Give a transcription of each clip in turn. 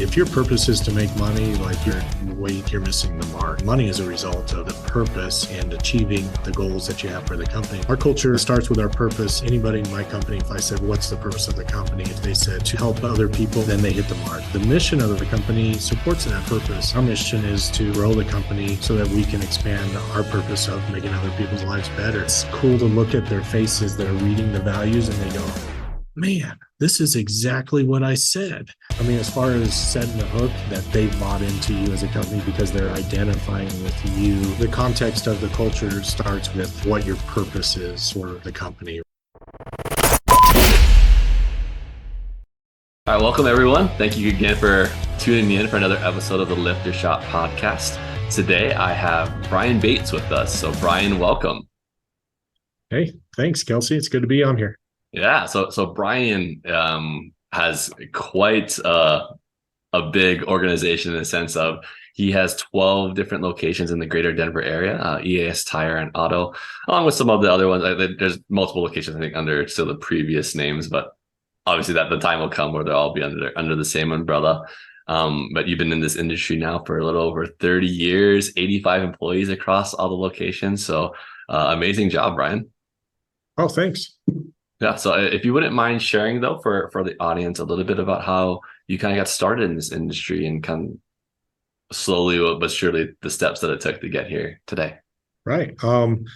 If your purpose is to make money, like you're missing the mark. Money is a result of the purpose and achieving the goals that you have for the company. Our culture starts with our purpose. Anybody in my company, if I said, what's the purpose of the company? If they said to help other people, then they hit the mark. The mission of the company supports that purpose. Our mission is to grow the company so that we can expand our purpose of making other people's lives better. It's cool to look at their faces that are reading the values and they go, man, this is exactly what I said. I mean, as far as setting the hook that they bought into you as a company because they're identifying with you, the context of the culture starts with what your purpose is for the company. All right, welcome everyone. Thank you again for tuning in for another episode of the Lift Your Shop podcast. Today I have Brian Bates with us. So Brian, welcome. Hey, thanks, Kelsey. It's good to be on here. Yeah, so Brian has quite a big organization in the sense of he has 12 different locations in the greater Denver area, EAS Tire and Auto, along with some of the other ones. There's multiple locations, I think, under still the previous names, but obviously that the time will come where they'll all be under the same umbrella. But you've been in this industry now for a little over 30 years, 85 employees across all the locations. So amazing job, Brian. Oh, thanks. Yeah. So if you wouldn't mind sharing, though, for the audience, a little bit about how you kind of got started in this industry and kind of slowly but surely the steps that it took to get here today. Right. I went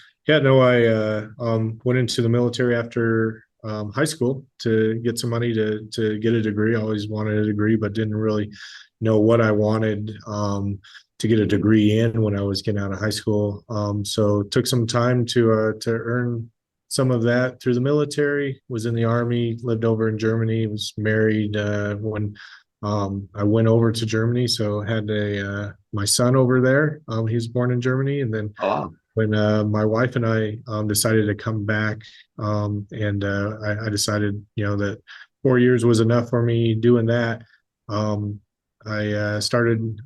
into the military after high school to get some money to get a degree. I always wanted a degree, but didn't really know what I wanted to get a degree in when I was getting out of high school. So took some time to earn some of that through the military, was in the Army, lived over in Germany, was married when I went over to Germany. So had my son over there. He was born in Germany. And then when my wife and I decided to come back, I decided, that 4 years was enough for me doing that. I started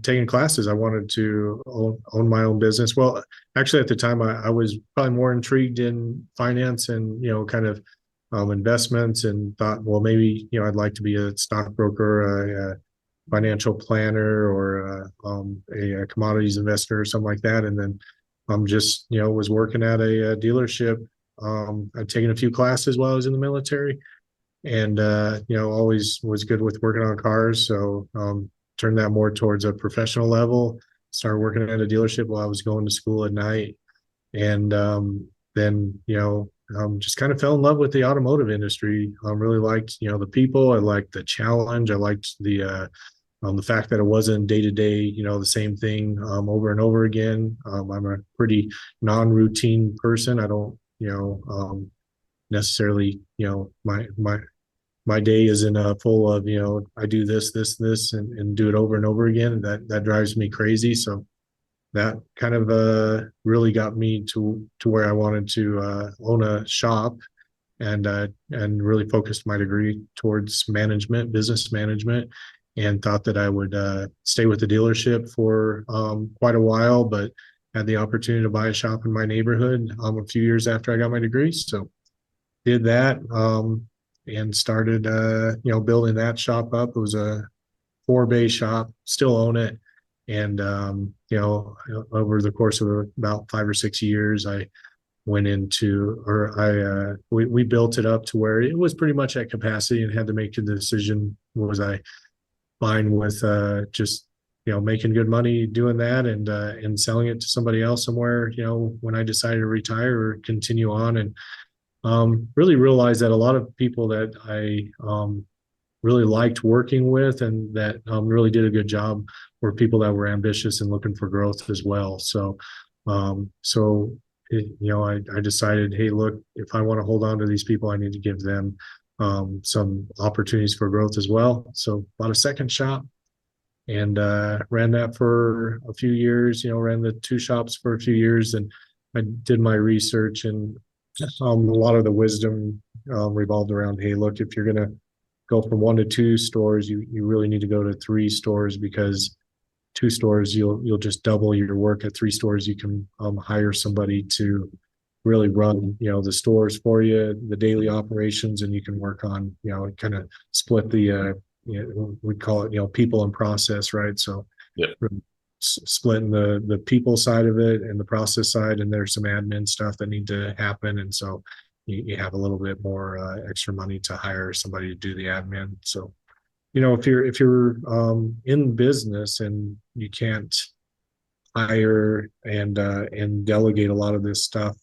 taking classes. I wanted to own my own business. Well, actually, at the time, I was probably more intrigued in finance and, kind of investments, and thought, well, maybe, I'd like to be a stockbroker, a financial planner, or a commodities investor or something like that. And then just, was working at a dealership. I'd taken a few classes while I was in the military. And, always was good with working on cars. So turned that more towards a professional level, started working at a dealership while I was going to school at night. And then, just kind of fell in love with the automotive industry. I really liked, the people. I liked the challenge. I liked the fact that it wasn't day to day, the same thing over and over again. I'm a pretty non-routine person. I don't, necessarily, my day isn't full of, I do this, and do it over and over again. That drives me crazy. So that kind of really got me to where I wanted to own a shop, and really focused my degree towards business management, and thought that I would stay with the dealership for quite a while, but had the opportunity to buy a shop in my neighborhood a few years after I got my degree. So did that. And started, building that shop up. It was a 4-bay shop, still own it. And, over the course of about 5 or 6 years, I went we built it up to where it was pretty much at capacity, and had to make a decision. Was I fine with just, making good money doing that and selling it to somebody else somewhere, when I decided to retire or continue on? And really realized that a lot of people that I really liked working with, and that really did a good job, were people that were ambitious and looking for growth as well. So, I decided, hey, look, if I want to hold on to these people, I need to give them some opportunities for growth as well. So bought a second shop, and ran that for a few years, ran the 2 shops for a few years. And I did my research, and a lot of the wisdom revolved around, hey, look, if you're going to go from 1 to 2 stores, you really need to go to 3 stores, because 2 stores, you'll just double your work. At 3 stores, you can hire somebody to really run, the stores for you, the daily operations, and you can work on, kind of split the we call it, people and process, right? So Yep. splitting the people side of it and the process side, and there's some admin stuff that need to happen, and so you have a little bit more extra money to hire somebody to do the admin. So if you're in business and you can't hire and delegate a lot of this stuff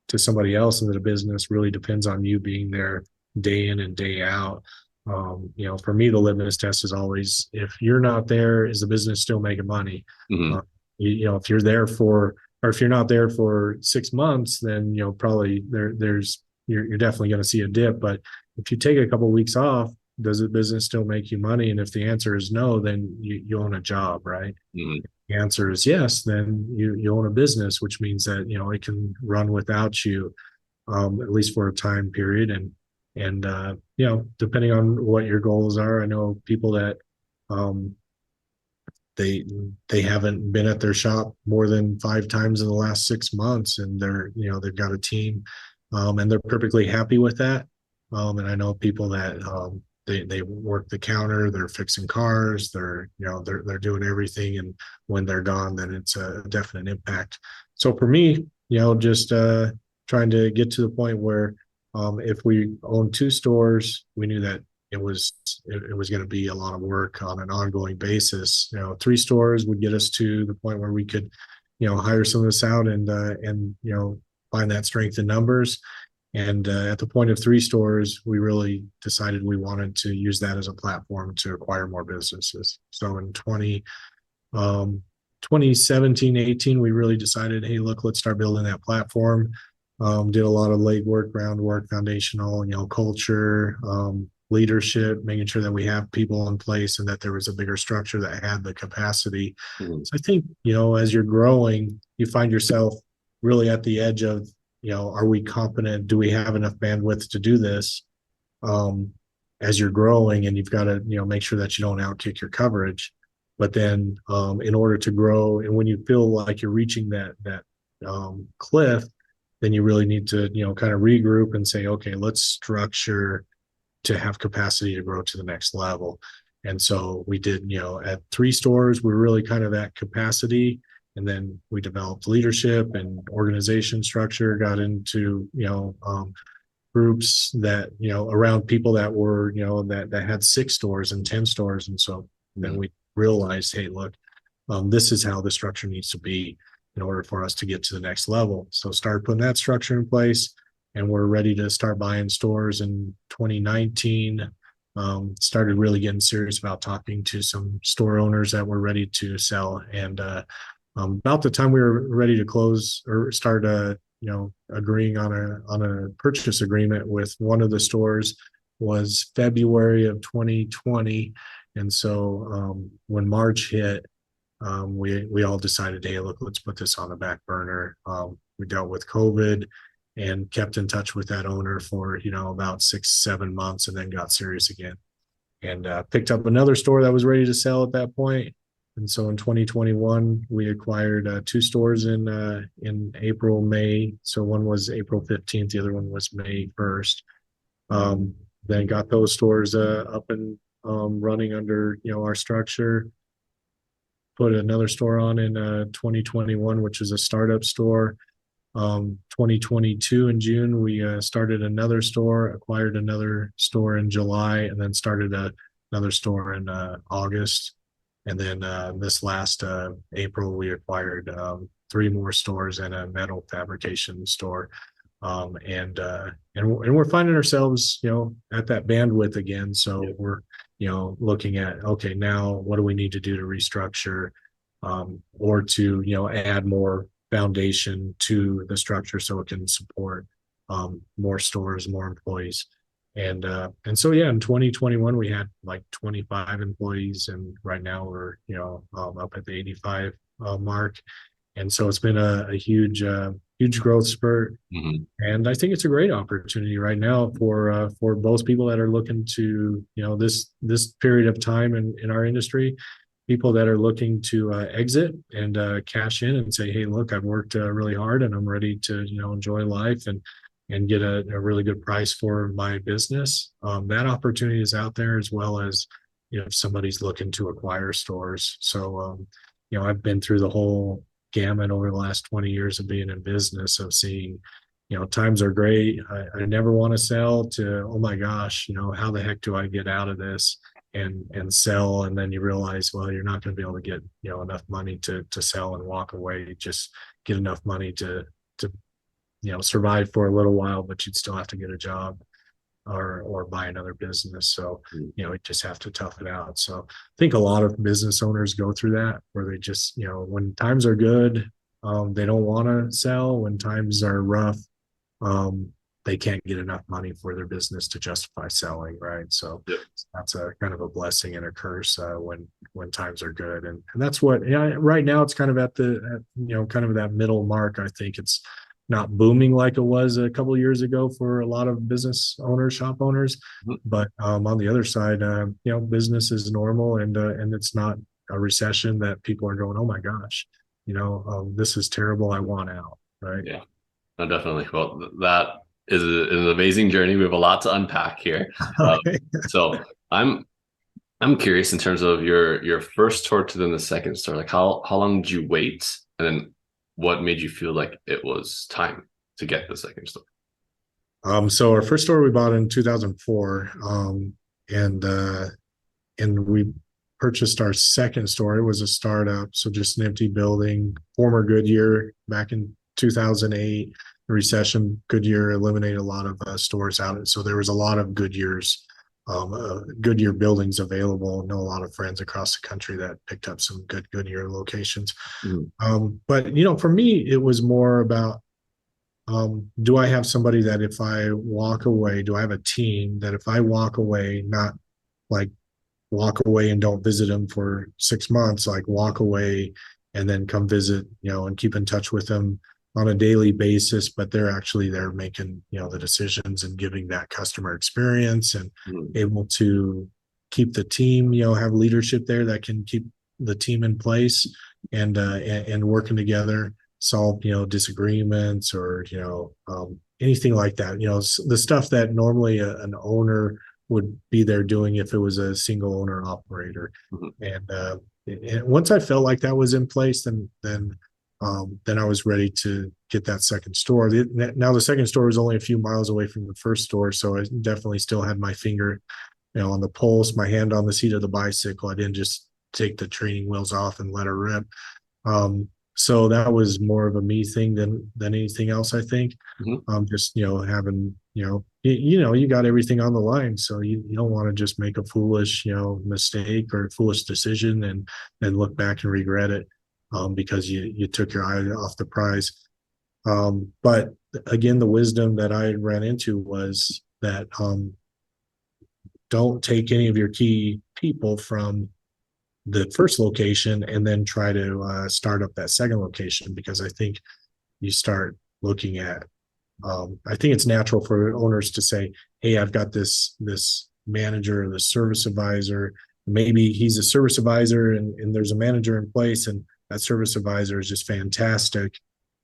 to somebody else in the business, really depends on you being there day in and day out. For me, the litmus test is always, if you're not there, is the business still making money? Hmm. Uh, if you're there for, or if you're not there for 6 months, then probably you're definitely going to see a dip. But if you take a couple of weeks off, does the business still make you money? And if the answer is no, then you own a job, right? Hmm. The answer is yes, then you own a business, which means that it can run without you, at least for a time period. And depending on what your goals are, I know people that um, they they haven't been at their shop more than 5 times in the last 6 months, and they've got a team, and they're perfectly happy with that. And I know people that they work the counter, they're fixing cars, they're doing everything, and when they're gone, then it's a definite impact. So for me, just trying to get to the point where if we own 2 stores, we knew that it was going to be a lot of work on an ongoing basis. 3 stores would get us to the point where we could, hire some of this out and find that strength in numbers. And at the point of 3 stores, we really decided we wanted to use that as a platform to acquire more businesses. So in 2017, 18, we really decided, hey, look, let's start building that platform. Did a lot of legwork, groundwork, foundational, culture, leadership, making sure that we have people in place and that there was a bigger structure that had the capacity. Hmm. So I think, as you're growing, you find yourself really at the edge of, are we competent? Do we have enough bandwidth to do this? Um, as you're growing, and you've got to, make sure that you don't outkick your coverage. But then, in order to grow, and when you feel like you're reaching that cliff, then you really need to, kind of regroup and say, okay, let's structure to have capacity to grow to the next level. And so we did, at 3 stores, we were really kind of at capacity. And then we developed leadership and organization structure, got into, groups that, around people that were, that had 6 stores and 10 stores. And so then we realized, hey, look, this is how the structure needs to be in order for us to get to the next level. So start putting that structure in place, and we're ready to start buying stores in 2019. Started really getting serious about talking to some store owners that were ready to sell. And about the time we were ready to close or start, agreeing on a purchase agreement with one of the stores was February of 2020. And so when March hit, we all decided, hey, look, let's put this on the back burner. We dealt with COVID and kept in touch with that owner for about 6-7 months, and then got serious again, and picked up another store that was ready to sell at that point. And so in 2021, we acquired 2 stores in April, May. So one was April 15th, the other one was May 1st. Then got those stores up and running under our structure. Put another store on in 2021, which is a startup store. 2022 in June, we started another store, acquired another store in July, and then started another store in August. And then this last April, we acquired 3 more stores and a metal fabrication store. And we're finding ourselves, at that bandwidth again. So we're, looking at, okay, now what do we need to do to restructure, or to, add more foundation to the structure so it can support more stores, more employees. And so yeah, in 2021 we had like 25 employees, and right now we're up at the 85 mark. And so it's been a huge growth spurt. Hmm. And I think it's a great opportunity right now for both people that are looking to, this period of time in our industry, people that are looking to exit and cash in and say, hey, look, I've worked really hard and I'm ready to, enjoy life and get a really good price for my business. That opportunity is out there, as well as if somebody's looking to acquire stores. So, I've been through the whole gamut over the last 20 years of being in business, of seeing, times are great. I never want to sell, to, oh my gosh, how the heck do I get out of this and sell? And then you realize, well, you're not going to be able to get, enough money to sell and walk away. Just get enough money to, survive for a little while, but you'd still have to get a job or buy another business. So, you just have to tough it out. So I think a lot of business owners go through that, where they just, when times are good, they don't want to sell. When times are rough, they can't get enough money for their business to justify selling, right? So Yep. that's a kind of a blessing and a curse when times are good, and that's what, yeah, right now it's kind of kind of that middle mark. I think it's not booming like it was a couple of years ago for a lot of business owners, shop owners, Mhm. but on the other side, business is normal, and it's not a recession that people are going, oh my gosh, this is terrible, I want out, right? Yeah, no, definitely. Well, that is an amazing journey. We have a lot to unpack here. Uh, Okay. so I'm curious in terms of your first tour to then the second store. Like how long did you wait, and then what made you feel like it was time to get the second store? So our first store we bought in 2004, and we purchased our second store. It was a startup, so just an empty building. Former Goodyear back in 2008, the recession. Goodyear eliminated a lot of stores out, so there was a lot of Goodyear buildings available. Know a lot of friends across the country that picked up some good Goodyear locations. Mhm. But for me, it was more about, do I have somebody that if I walk away, do I have a team that if I walk away, not like walk away and don't visit them for 6 months, like walk away and then come visit, and keep in touch with them on a daily basis, but they're actually there making, the decisions and giving that customer experience, and Mhm. able to keep the team, have leadership there that can keep the team in place, and working together, solve, disagreements, or, anything like that, the stuff that normally an owner would be there doing if it was a single owner operator. Mhm. And once I felt like that was in place, then I was ready to get that second store. Now the second store was only a few miles away from the first store, so I definitely still had my finger, on the pulse, my hand on the seat of the bicycle. I didn't just take the training wheels off and let her rip. So that was more of a me thing than anything else, I think. Mhm. Just, having, you got everything on the line, so you don't want to just make a foolish, mistake or foolish decision and then look back and regret it, because you took your eye off the prize. But again, the wisdom that I ran into was that, don't take any of your key people from the first location and then try to start up that second location, because I think you start looking at, I think it's natural for owners to say, hey, I've got this manager, this service advisor. Maybe he's a service advisor, and there's a manager in place, and that service advisor is just fantastic.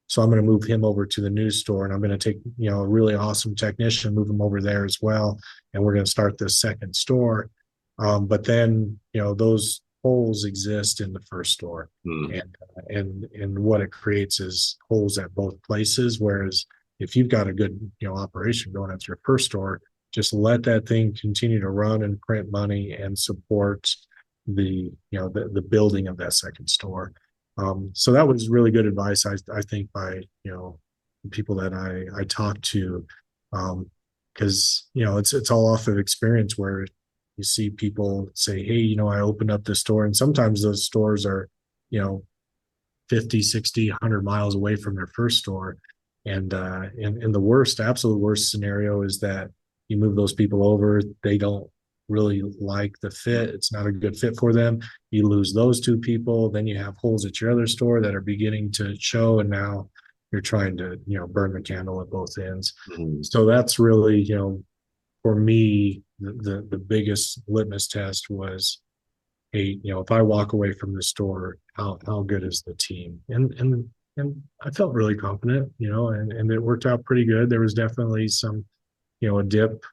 So I'm going to move him over to the new store, and I'm going to take, a really awesome technician, move him over there as well. And we're going to start this second store. But then, those holes exist in the first store, Mhm. and what it creates is holes at both places. Whereas if you've got a good, operation going at your first store, just let that thing continue to run and print money and support the building of that second store. So that was really good advice, I think, by, people that I talked to, because, it's all off of experience, where you see people say, hey, I opened up this store, and sometimes those stores are, you know 50, 60, 100 miles away from their first store. And the absolute worst scenario is that you move those people over, they don't really like the fit. It's not a good fit for them. You lose those two people, then you have holes at your other store that are beginning to show, and now you're trying to, burn the candle at both ends. Mhm. So that's really, for me, the biggest litmus test was, hey, if I walk away from the store, how good is the team? And I felt really confident, and it worked out pretty good. There was definitely some, a dip,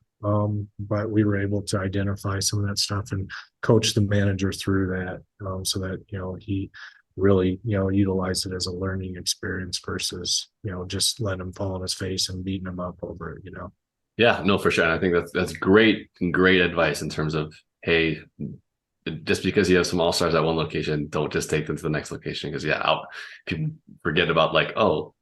but we were able to identify some of that stuff and coach the manager through that, so that, he really, utilized it as a learning experience versus, just letting him fall on his face and beating him up over it. Yeah, no, for sure. And I think that's great advice in terms of, hey, just because you have some all stars at one location, don't just take them to the next location. Because people forget about like, oh,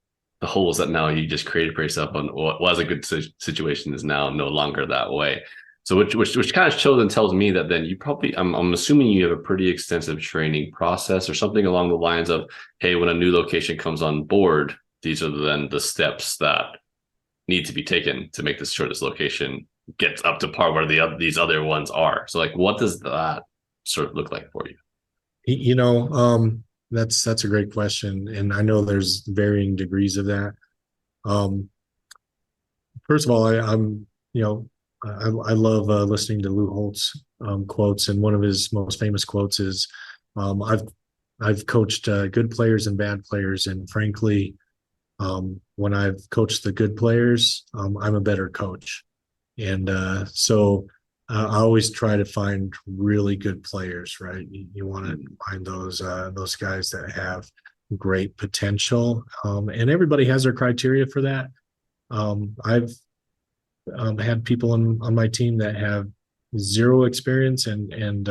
the holes that now you just created for yourself on what was a good situation is now no longer that way. So which kind of shows and tells me that then you probably I'm assuming you have a pretty extensive training process or something along the lines of, hey, when a new location comes on board, these are then the steps that need to be taken to make this sure this location gets up to par where these other ones are. So like, what does that sort of look like for you? That's a great question, and I know there's varying degrees of that. Um, First of all, I love listening to Lou Holtz quotes, and one of his most famous quotes is, um, "I've I've coached good players and bad players, and frankly, when I've coached the good players, I'm a better coach." And so I always try to find really good players, right? You want to find those guys that have great potential, and everybody has their criteria for that. I've had people on my team that have zero experience and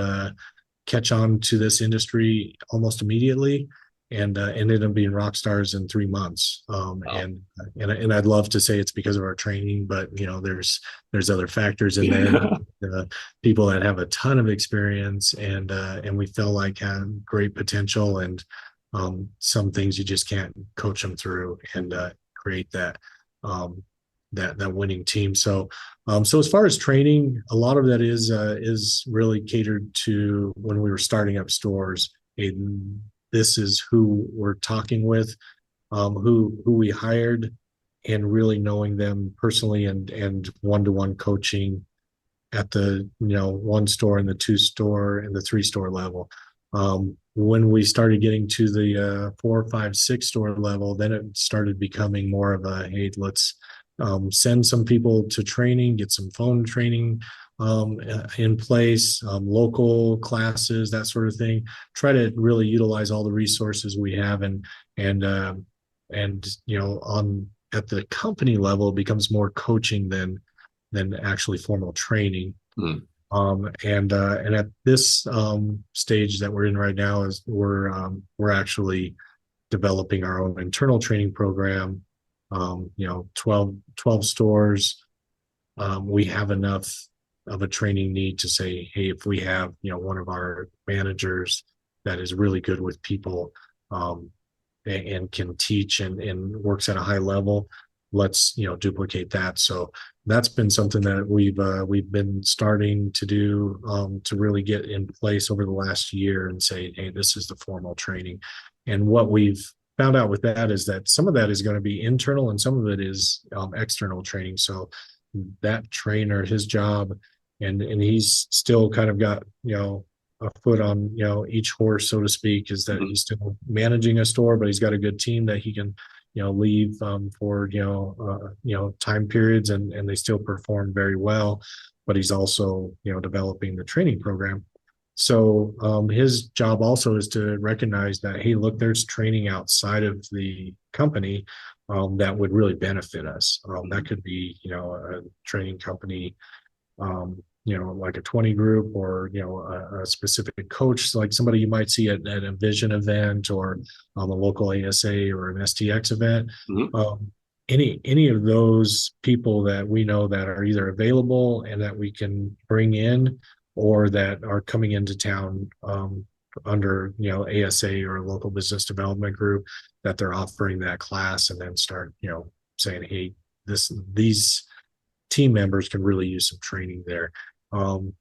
catch on to this industry almost immediately, and ended up being rock stars in 3 months. Wow. And I'd love to say it's because of our training, but there's other factors in there. Yeah. People that have a ton of experience and we feel like have great potential, and some things you just can't coach them through and create um, that winning team. So as far as training, a lot of that is really catered to when we were starting up stores. And this is who we're talking with, who we hired, and really knowing them personally and one-to-one coaching at the one store and the two store and the three store level. When we started getting to the 4, 5, 6 store level, then it started becoming more of a, hey, let's send some people to training, get some phone training in place, local classes, that sort of thing. Try to really utilize all the resources we have, and on at the company level, it becomes more coaching than actually formal training. Mm. And at this stage that we're in right now is we're actually developing our own internal training program. 12 stores. We have enough of a training need to say, hey, if we have one of our managers that is really good with people, and can teach and works at a high level, let's duplicate that. So that's been something that we've been starting to do, to really get in place over the last year and say, hey, this is the formal training. And what we've found out with that is that some of that is going to be internal and some of it is external training. So that trainer, his job, and he's still kind of got a foot on each horse, so to speak, is that Mhm. he's still managing a store, but he's got a good team that he can leave for time periods, and they still perform very well. But he's also developing the training program. So his job also is to recognize that, hey, look, there's training outside of the company that would really benefit us. That could be a training company, like a 20 group, or a specific coach, like somebody you might see at a Vision event, or a local ASA or an STX event. Mhm. Any of those people that we know that are either available and that we can bring in, or that are coming into town under ASA or a local business development group, that they're offering that class, and then start saying, hey, these team members can really use some training there.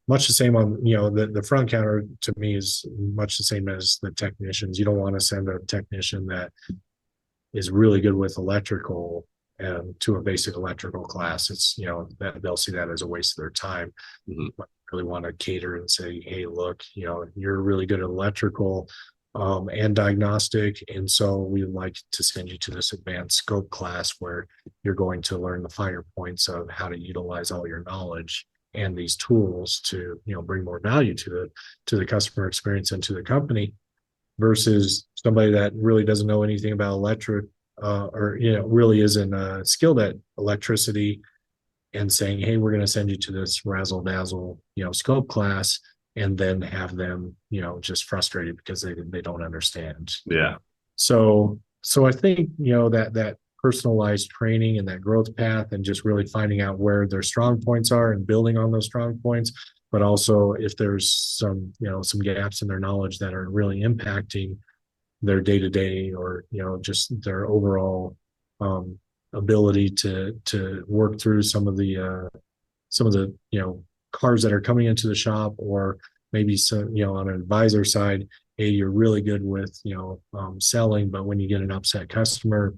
Much the same on the front counter. To me, is much the same as the technicians. You don't want to send a technician that is really good with electrical and to a basic electrical class. It's that they'll see that as a waste of their time. Mhm. But really want to cater and say, hey, look, you're really good at electrical. and diagnostic. And so we like to send you to this advanced scope class where you're going to learn the finer points of how to utilize all your knowledge and these tools to, bring more value to the customer experience and to the company, versus somebody that really doesn't know anything about electric, or really isn't skilled at electricity, and saying, hey, we're going to send you to this razzle dazzle, scope class, and then have them, just frustrated because they don't understand. Yeah. So I think, that personalized training and that growth path, and just really finding out where their strong points are and building on those strong points, but also if there's some gaps in their knowledge that are really impacting their day to day, or just their overall um, ability to work through some of the cars that are coming into the shop, or maybe some, on an advisor side, hey, you're really good with selling, but when you get an upset customer,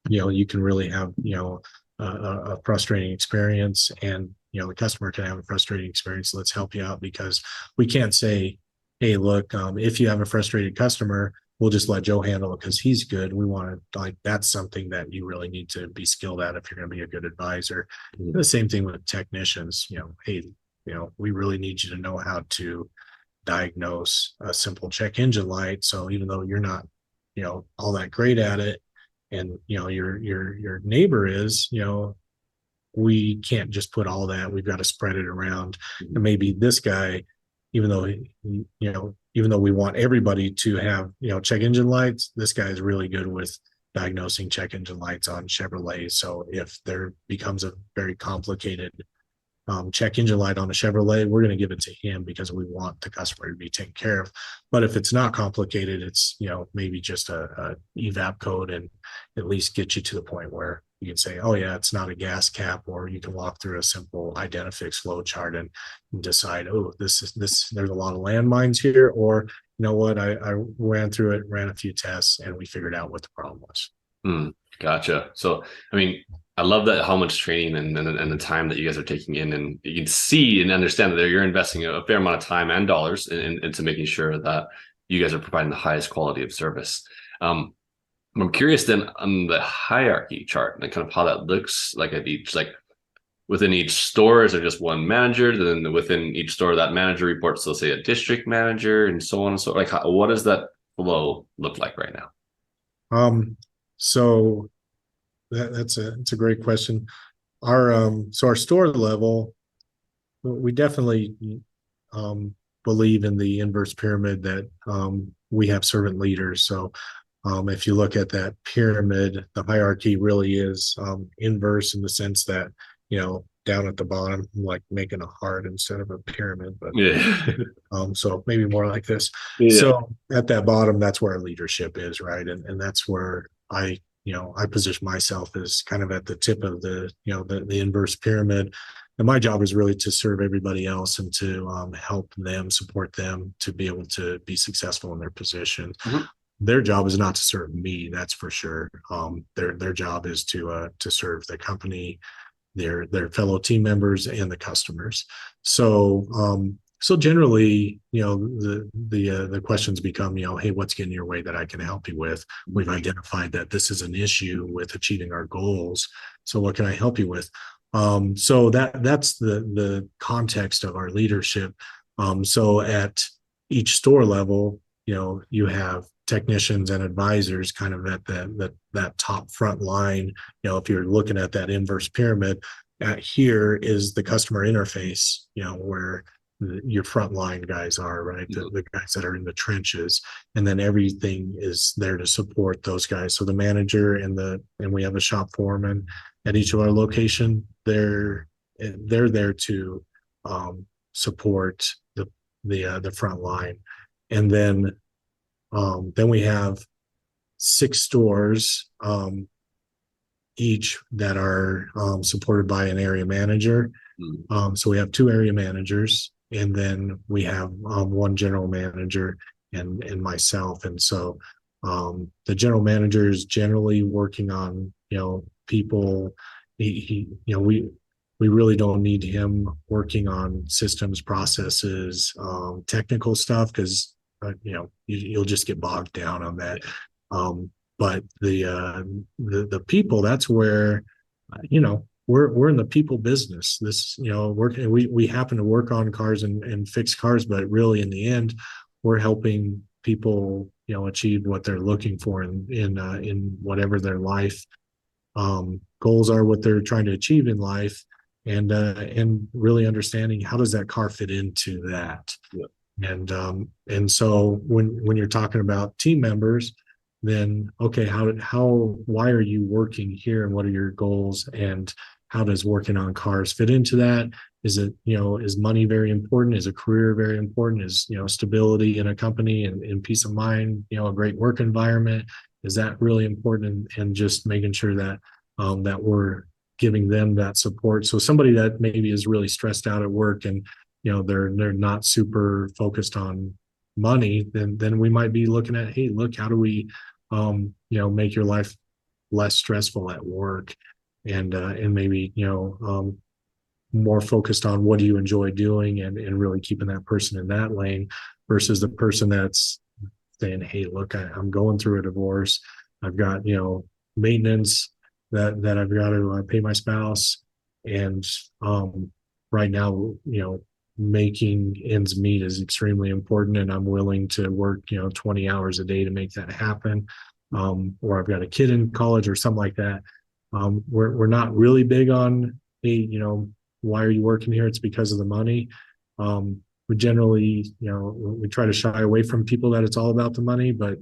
you can really have a frustrating experience, and the customer can have a frustrating experience. Let's help you out, because we can't say, hey, look, if you have a frustrated customer, we'll just let Joe handle it because he's good. We want to, like, that's something that you really need to be skilled at if you're going to be a good advisor. The same thing with technicians. Hey, we really need you to know how to diagnose a simple check engine light. So even though you're not all that great at it, and your neighbor is, we can't just put all that. We've got to spread it around. And maybe this guy, even though even though we want everybody to have check engine lights, this guy is really good with diagnosing check engine lights on Chevrolet. So if there becomes a very complicated check engine light on a Chevrolet, we're going to give it to him because we want the customer to be taken care of. But if it's not complicated, it's maybe just a evap code, and at least get you to the point where you can say, oh yeah, it's not a gas cap, or you can walk through a simple Identifix flow chart and decide, oh, there's a lot of landmines here, or you know what, I ran through it, ran a few tests, and we figured out what the problem was. Gotcha. So, I mean, I love that, how much training and the time that you guys are taking in, and you can see and understand that you're investing a fair amount of time and dollars into making sure that you guys are providing the highest quality of service. I'm curious then on the hierarchy chart and kind of how that looks like at each, like within each store. Is there just one manager? Then within each store, that manager reports to, say, a district manager, and so on and so. Like, what does that flow look like right now? So that's a great question. Our store level, we definitely believe in the inverse pyramid, that we have servant leaders. So if you look at that pyramid, the hierarchy really is inverse, in the sense that down at the bottom, like making a heart instead of a pyramid, but Yeah. so maybe more like this. Yeah. So at that bottom, that's where our leadership is, right? And that's where I position myself as kind of at the tip of the inverse pyramid. And my job is really to serve everybody else, and to help them, support them to be able to be successful in their position. Mhm. Their job is not to serve me, that's for sure. Their job is to serve the company, their fellow team members, and the customers. So generally, the questions become, hey, what's getting in your way that I can help you with? We've identified that this is an issue with achieving our goals. So what can I help you with? So that's the context of our leadership. So at each store level, you have technicians and advisors kind of at that top front line. If you're looking at that inverse pyramid, here is the customer interface, where your frontline guys are, right? The guys that are in the trenches, and then everything is there to support those guys. So the manager and we have a shop foreman at each of our location. They're there to support the front line. And then we have 6 stores each that are supported by an area manager. So we have 2 area managers, and then we have 1 general manager and myself. And so the general manager is generally working on people. We really don't need him working on systems, processes, technical stuff, because you'll just get bogged down on that. But the people, that's where, we're in the people business. This, we happen to work on cars and fix cars, but really in the end, we're helping people, achieve what they're looking for in whatever their life goals are, what they're trying to achieve in life, and really understanding how does that car fit into that. Yeah. And so when you're talking about team members, then okay, why are you working here, and what are your goals, and how does working on cars fit into that? Is it, is money very important? Is a career very important? Is, stability in a company and peace of mind, a great work environment, is that really important? And just making sure that that we're giving them that support. So somebody that maybe is really stressed out at work, and they're not super focused on money, then we might be looking at, hey, look, how do we make your life less stressful at work, and maybe more focused on what do you enjoy doing, and really keeping that person in that lane, versus the person that's saying, hey, look, I'm going through a divorce, I've got maintenance that I've got to pay my spouse, and right now making ends meet is extremely important, and I'm willing to work 20 hours a day to make that happen, or I've got a kid in college or something like that. We're not really big on, hey, why are you working here? It's because of the money. We generally, we try to shy away from people that it's all about the money, but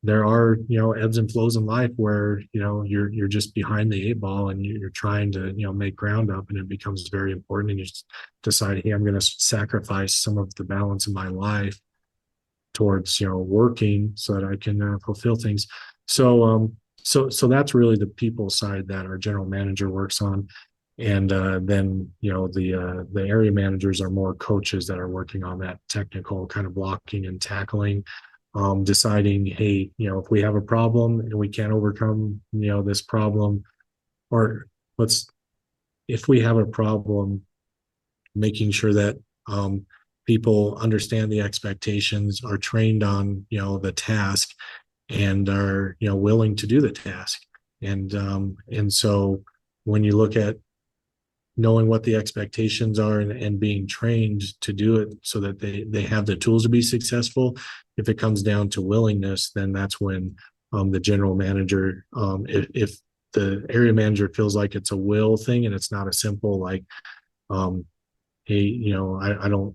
there are, ebbs and flows in life where, you're just behind the eight ball, and you're trying to, make ground up, and it becomes very important. And you just decide, hey, I'm going to sacrifice some of the balance in my life towards, working so that I can fulfill things. So that's really the people side that our general manager works on. And then, the area managers are more coaches that are working on that technical kind of blocking and tackling, deciding, hey, if we have a problem and we can't overcome, this problem, or if we have a problem, making sure that people understand the expectations, are trained on, the task, and are, willing to do the task. And so when you look at knowing what the expectations are, and being trained to do it so that they have the tools to be successful, if it comes down to willingness, then that's when the general manager, if the area manager feels like it's a will thing, and it's not a simple like, hey, I don't,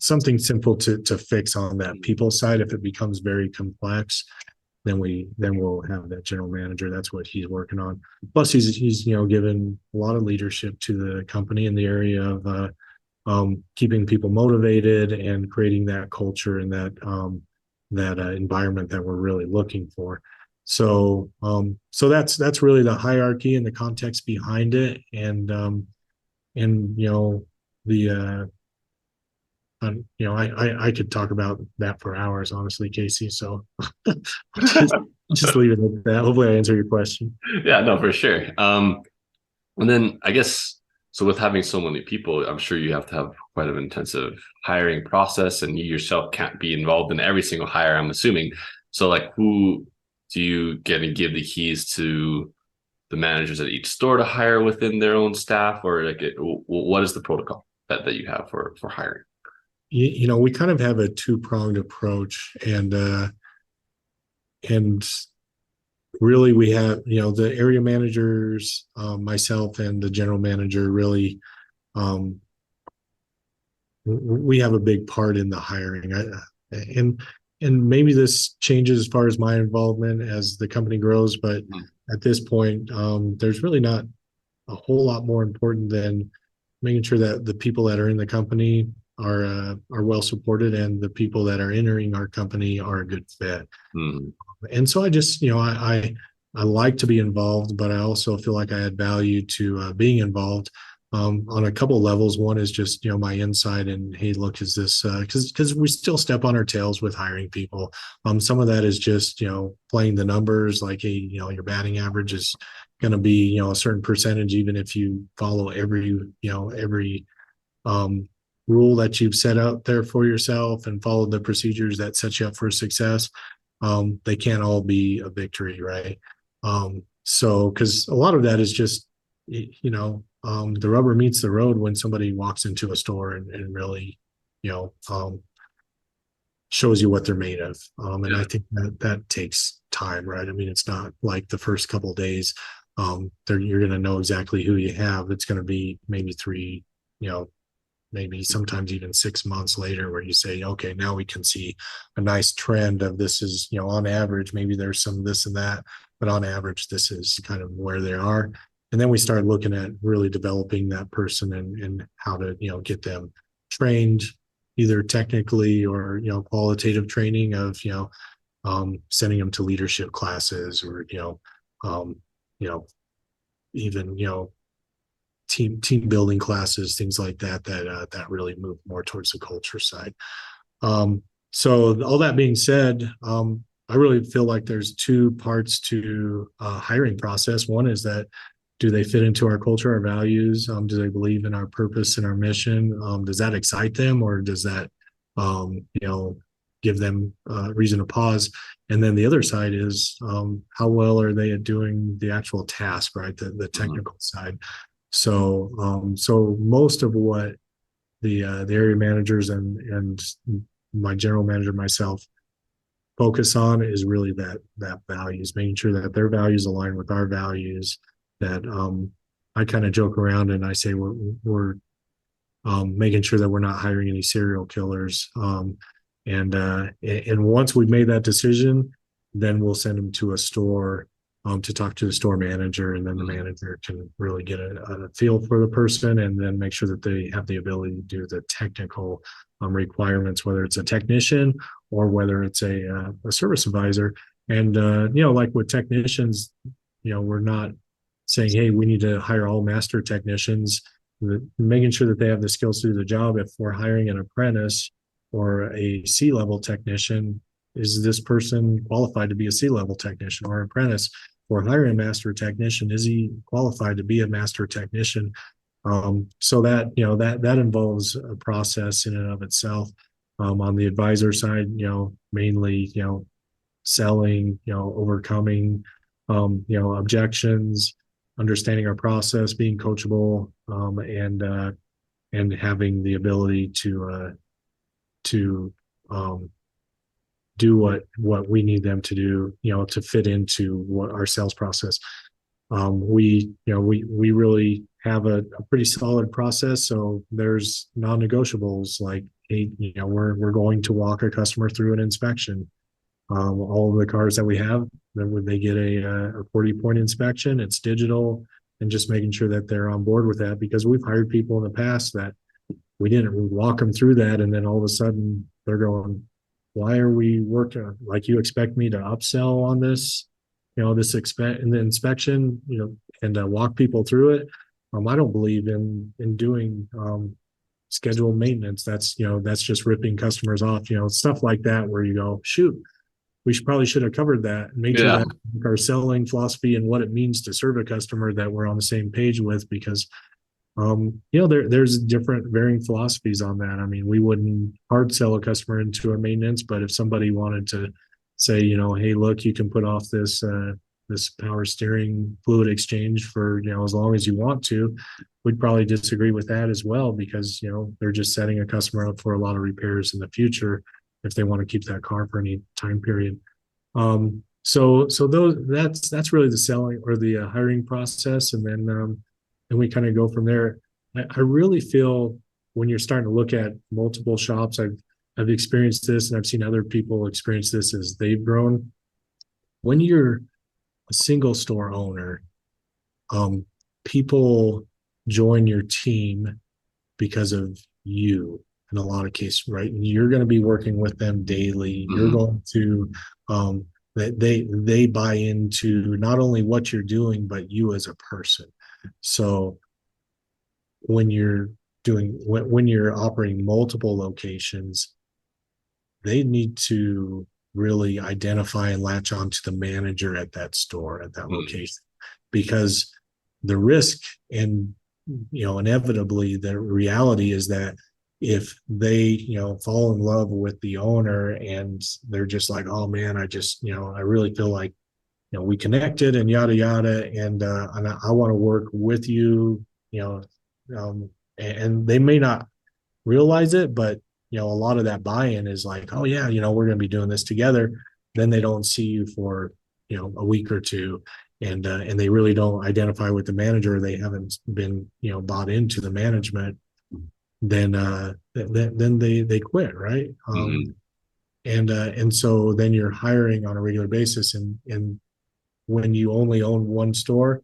something simple to fix on that people side. If it becomes very complex, then we'll have that general manager. That's what he's working on. Plus, he's given a lot of leadership to the company in the area of keeping people motivated and creating that culture and that environment that we're really looking for. So that's really the hierarchy and the context behind it, and the I could talk about that for hours, honestly, Casey. So just just leave it at that. Hopefully, I answer your question. Yeah, no, for sure. And then I guess so with having so many people, I'm sure you have to have quite an intensive hiring process, and you yourself can't be involved in every single hire, I'm assuming. So like who do you get to give the keys to the managers at each store to hire within their own staff, or like what is the protocol that you have for hiring? We kind of have a two-pronged approach, and really we have, the area managers, myself and the general manager, really we have a big part in the hiring. And maybe this changes as far as my involvement as the company grows, but at this point, there's really not a whole lot more important than making sure that the people that are in the company are well supported, and the people that are entering our company are a good fit. Mm-hmm. And so I just, I like to be involved, but I also feel like I add value to being involved on a couple of levels. One is just, my insight, and hey, look, is this because we still step on our tails with hiring people. Some of that is just, playing the numbers, like, hey, your batting average is going to be, a certain percentage, even if you follow every rule that you've set out there for yourself and followed the procedures that set you up for success, they can't all be a victory, right? So, because a lot of that is just, the rubber meets the road when somebody walks into a store and really, shows you what they're made of. And I Yeah. think that takes time, right? I mean, it's not like the first couple of days, you're going to know exactly who you have. It's going to be maybe three, you know, maybe sometimes even 6 months later where you say, okay, now we can see a nice trend of this is, on average, maybe there's some this and that, but on average, this is kind of where they are. And then we start looking at really developing that person and how to, get them trained either technically or, qualitative training of, sending them to leadership classes or, um, you know, even, team building classes, things like that, that really move more towards the culture side. So all that being said, I really feel like there's two parts to hiring process. One is that do they fit into our culture, our values? Do they believe in our purpose and our mission? Does that excite them, or does that, give them reason to pause? And then the other side is how well are they at doing the actual task, right? The Mhm. technical side. So most of what the area managers and my general manager myself focus on is really that values, making sure that their values align with our values. That I kind of joke around and I say we're making sure that we're not hiring any serial killers. And once we've made that decision, then we'll send them to a store to talk to the store manager, and then the Mhm. manager can really get a feel for the person, and then make sure that they have the ability to do the technical requirements, whether it's a technician or whether it's a service advisor. And like with technicians, we're not saying, hey, we need to hire all master technicians, making sure that they have the skills to do the job. If we're hiring an apprentice or a C-level technician, is this person qualified to be a C-level technician or apprentice? If we're hiring a master technician, is he qualified to be a master technician? So that that involves a process in and of itself. On the advisor side, mainly selling, overcoming objections, understanding our process, being coachable, and having the ability to do what we need them to do, to fit into what our sales process. We really have a pretty solid process. So there's non-negotiables like, hey, we're going to walk a customer through an inspection. All of the cars that we have, then when they get a 40-point inspection, it's digital, and just making sure that they're on board with that, because we've hired people in the past that we didn't walk them through that, and then all of a sudden they're going, why are we working like you expect me to upsell on this, this expect in the inspection, and walk people through it. I don't believe in doing scheduled maintenance. That's just ripping customers off, stuff like that, where you go, shoot, we probably should have covered that and made sure Yeah. that our selling philosophy and what it means to serve a customer, that we're on the same page with. Because there's different varying philosophies on that. I mean, we wouldn't hard sell a customer into a maintenance, but if somebody wanted to say, hey, look, you can put off this power steering fluid exchange for as long as you want to, we'd probably disagree with that as well, because they're just setting a customer up for a lot of repairs in the future if they want to keep that car for any time period. So that's really the selling or the hiring process, and we kind of go from there. I really feel when you're starting to look at multiple shops, I've experienced this, and I've seen other people experience this as they've grown. When you're a single store owner, people join your team because of you in a lot of cases, right? And you're going to be working with them daily. You're Mhm. going to they buy into not only what you're doing, but you as a person. So when you're when you're operating multiple locations, they need to really identify and latch on to the manager at that store, at that Mhm. location, because the risk and inevitably the reality is that if they, fall in love with the owner and they're just like, oh man, I just, I really feel like, we connected and yada yada, and I want to work with you, you know, and they may not realize it, but a lot of that buy-in is like, oh yeah, we're going to be doing this together. Then they don't see you for a week or two, and they really don't identify with the manager. They haven't been bought into the management. Then they quit, right? Mhm. And so then you're hiring on a regular basis, and when you only own one store,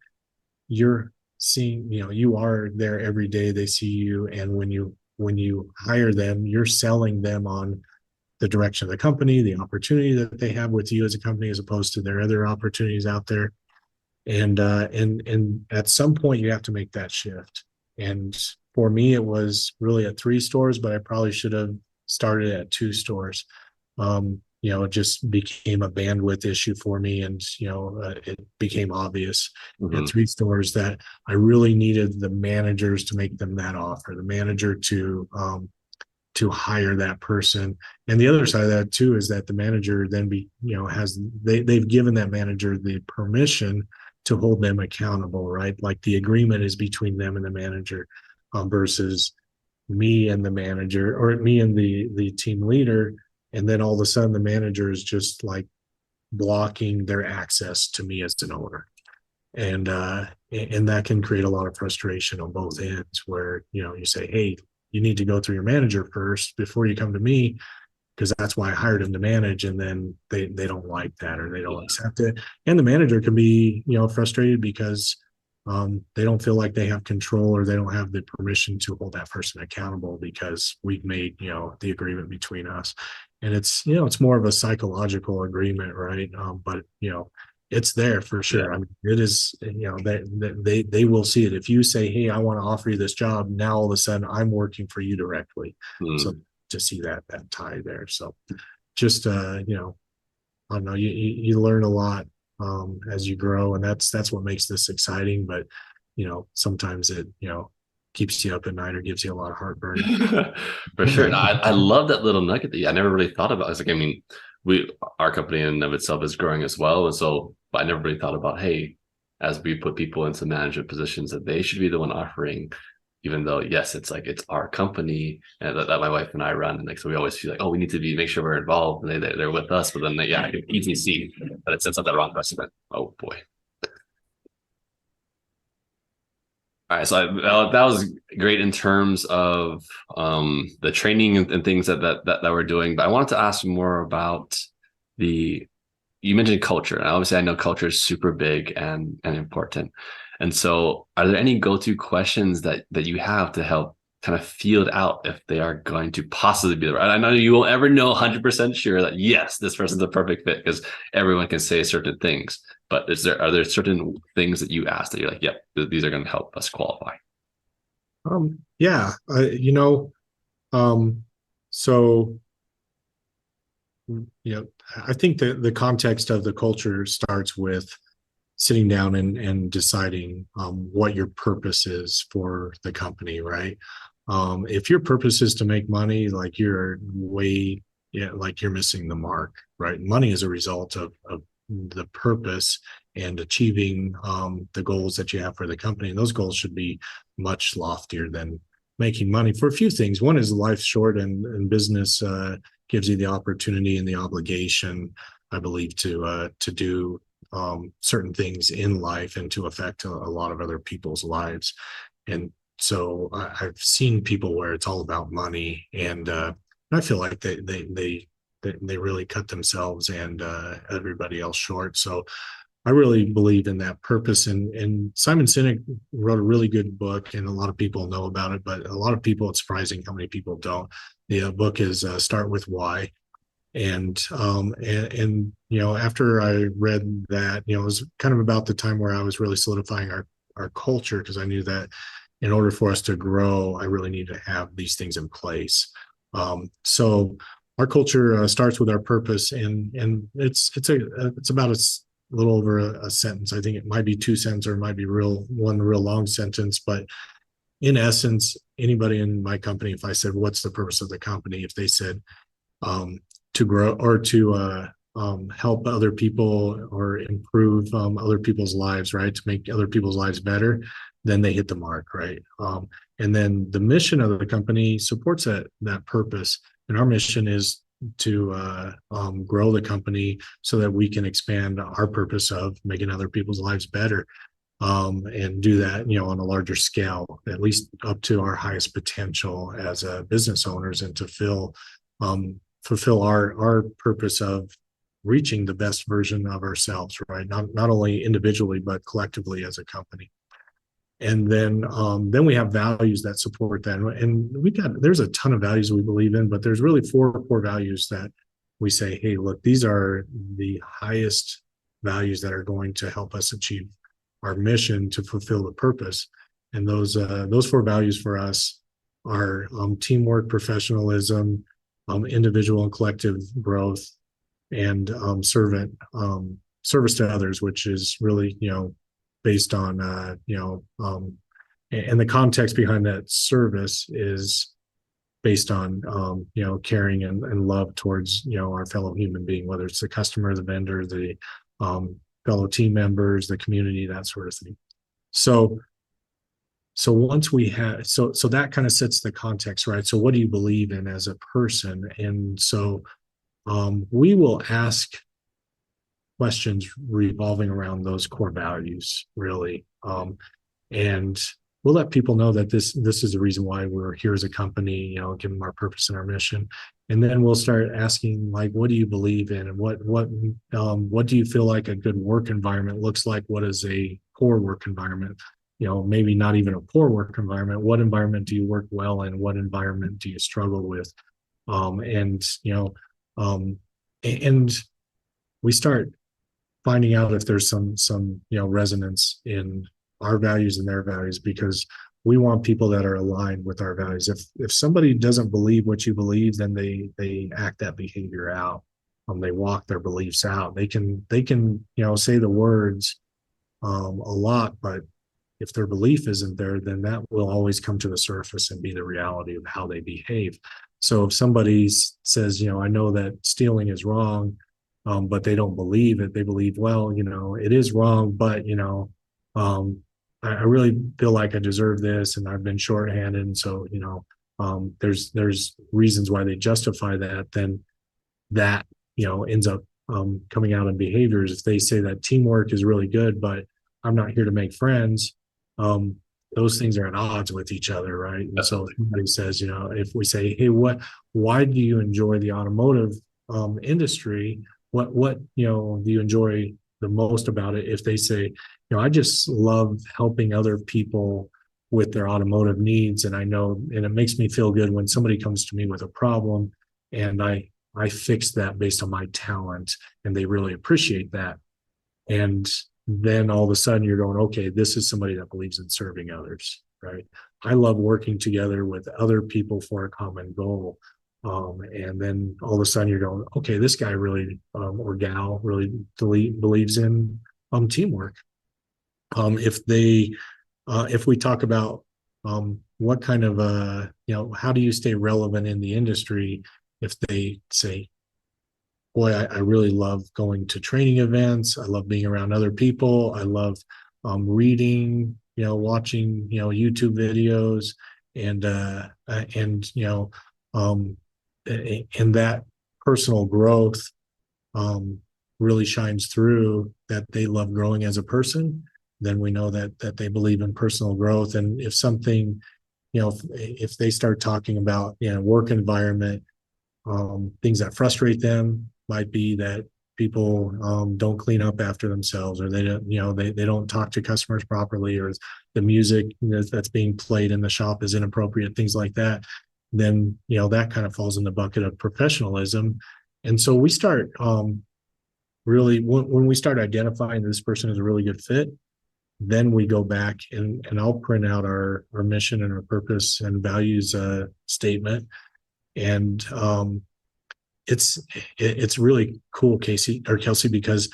you're seeing, you are there every day. They see you, and when you hire them, you're selling them on the direction of the company, the opportunity that they have with you as a company, as opposed to their other opportunities out there. And at some point, you have to make that shift. And for me, it was really at 3 stores, but I probably should have started at 2 stores. It just became a bandwidth issue for me, and it became obvious at Mhm. 3 stores that I really needed the managers to make them that offer, the manager to hire that person. And the other side of that too is that the manager then has they've given that manager the permission to hold them accountable, right? Like the agreement is between them and the manager, versus me and the manager, or me and the team leader. And then all of a sudden the manager is just like blocking their access to me as an owner. And that can create a lot of frustration on both ends, where you say, hey, you need to go through your manager first before you come to me, because that's why I hired him to manage. And then they don't like that, or they don't Yeah. accept it. And the manager can be, frustrated because they don't feel like they have control, or they don't have the permission to hold that person accountable, because we've made, the agreement between us. And it's more of a psychological agreement, right? But it's there for Yeah. sure. I mean, it is, they will see it. If you say, hey, I want to offer you this job, now all of a sudden I'm working for you directly. So Mm. to see that tie there. So just I don't know, you learn a lot as you grow, and that's what makes this exciting. But sometimes it keeps you up at night, or gives you a lot of heartburn. For sure. And I love that little nugget that I never really thought about. It's like, I mean, our company in and of itself is growing as well. And so, but I never really thought about, hey, as we put people into management positions, that they should be the one offering, even though, yes, it's like, it's our company and that my wife and I run. And like, so we always feel like, oh, we need to make sure we're involved, and they're with us. But then, yeah, I can easily see that it sets up that wrong precedent. Oh boy. All right, so that was great in terms of the training and things that we're doing. But I wanted to ask more about the you mentioned culture, and obviously I know culture is super big and important. And so, are there any go-to questions that you have to help kind of field out if they are going to possibly be the right? I know you won't ever know 100% sure that yes, this person's a perfect fit, because everyone can say certain things. But are there certain things that you ask that you're like, yep, these are going to help us qualify? Yeah, um, so I think that the context of the culture starts with sitting down and deciding what your purpose is for the company, right? If your purpose is to make money, like you're way, yeah, like you're missing the mark, right? Money is a result of the purpose and achieving the goals that you have for the company. And those goals should be much loftier than making money, for a few things. One is life's short, and business gives you the opportunity and the obligation, I believe, to do certain things in life, and to affect a lot of other people's lives. And so I've seen people where it's all about money, and I feel like they really cut themselves and everybody else short. So I really believe in that purpose. And Simon Sinek wrote a really good book, and a lot of people know about it, but a lot of people, it's surprising how many people don't. The book is Start with Why. And after I read that, it was kind of about the time where I was really solidifying our culture, because I knew that in order for us to grow, I really need to have these things in place. So our culture starts with our purpose, and it's about a little over a sentence. I think it might be 2 sentences, or it might be one real long sentence, but in essence, anybody in my company, if I said, what's the purpose of the company? If they said, to grow or to help other people or improve other people's lives, right? To make other people's lives better, then they hit the mark, right? And then the mission of the company supports that purpose. And our mission is to grow the company so that we can expand our purpose of making other people's lives better, and do that, on a larger scale, at least up to our highest potential as business owners, and to fulfill our purpose of reaching the best version of ourselves, right? Not only individually but collectively as a company. And then we have values that support that, and there's a ton of values we believe in, but there's really four core values that we say, hey, look, these are the highest values that are going to help us achieve our mission to fulfill the purpose. And those four values for us are teamwork, professionalism, individual and collective growth, and service to others, which is really, based on, and the context behind that service is based on, caring and love towards, our fellow human being, whether it's the customer, the vendor, the fellow team members, the community, that sort of thing. So once we have, so that kind of sets the context, right? So what do you believe in as a person? And so we will ask questions revolving around those core values, really. And we'll let people know that this is the reason why we're here as a company, give them our purpose and our mission. And then we'll start asking, like, what do you believe in, and what do you feel like a good work environment looks like? What is a poor work environment? Maybe not even a poor work environment. What environment do you work well in? What environment do you struggle with? And we start finding out if there's some resonance in our values and their values, because we want people that are aligned with our values. If somebody doesn't believe what you believe, then they act that behavior out. They walk their beliefs out. They can say the words a lot, but if their belief isn't there, then that will always come to the surface and be the reality of how they behave. So if somebody says, I know that stealing is wrong, but they don't believe it. They believe, well, it is wrong, but I really feel like I deserve this, and I've been shorthanded, and so there's reasons why they justify that. Then that ends up coming out in behaviors. If they say that teamwork is really good, but I'm not here to make friends, those things are at odds with each other, right? And so somebody says, if we say, hey, why do you enjoy the automotive industry? What do you enjoy the most about it? If they say, I just love helping other people with their automotive needs, and it makes me feel good when somebody comes to me with a problem, and I fix that based on my talent, and they really appreciate that. And then all of a sudden you're going, okay, this is somebody that believes in serving others, right? I love working together with other people for a common goal. And then all of a sudden you're going, okay, this guy really, or gal really believes in teamwork. If we talk about what kind of how do you stay relevant in the industry, if they say, boy, I really love going to training events, I love being around other people, I love reading, watching YouTube videos, and and that personal growth really shines through, that they love growing as a person, then we know that they believe in personal growth. And if something, if they start talking about work environment, things that frustrate them might be that people don't clean up after themselves, or they don't, they don't talk to customers properly, or the music that's being played in the shop is inappropriate, things like that. Then that kind of falls in the bucket of professionalism. And so we start really, when we start identifying this person is a really good fit, then we go back and I'll print out our mission and our purpose and values statement. And it's really cool, Kelsey, because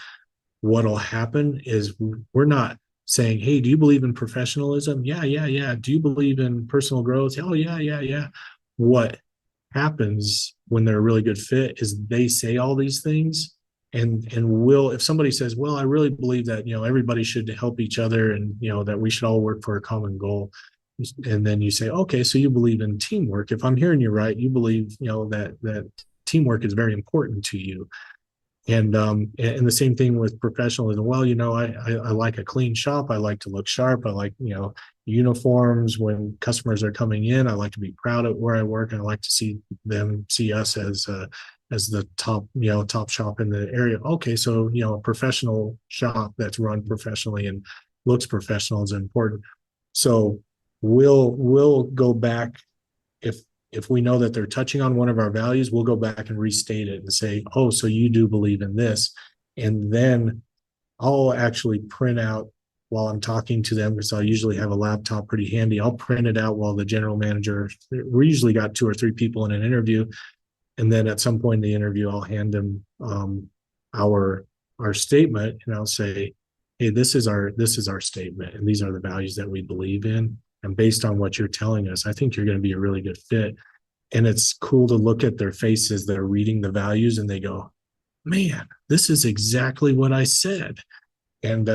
what'll happen is we're not saying, hey, do you believe in professionalism? Yeah, yeah, yeah. Do you believe in personal growth? Oh, yeah, yeah, yeah. What happens when they're a really good fit is they say all these things, and will, if somebody says, well, I really believe that, everybody should help each other, and that we should all work for a common goal. And then you say, okay, so you believe in teamwork. If I'm hearing you right, you believe, that teamwork is very important to you. And the same thing with professionalism. Well, I like a clean shop. I like to look sharp. I like, uniforms when customers are coming in. I like to be proud of where I work. And I like to see them see us as the top, top shop in the area. Okay, so a professional shop that's run professionally and looks professional is important. So we'll go back, if we know that they're touching on one of our values, we'll go back and restate it and say, oh, so you do believe in this. And then I'll actually print out, while I'm talking to them, because I usually have a laptop pretty handy, I'll print it out while the general manager, we usually got 2 or 3 people in an interview. And then at some point in the interview, I'll hand them our statement, and I'll say, hey, this is our statement, and these are the values that we believe in. And based on what you're telling us, I think you're going to be a really good fit. And it's cool to look at their faces. They're reading the values and they go, man, this is exactly what I said. And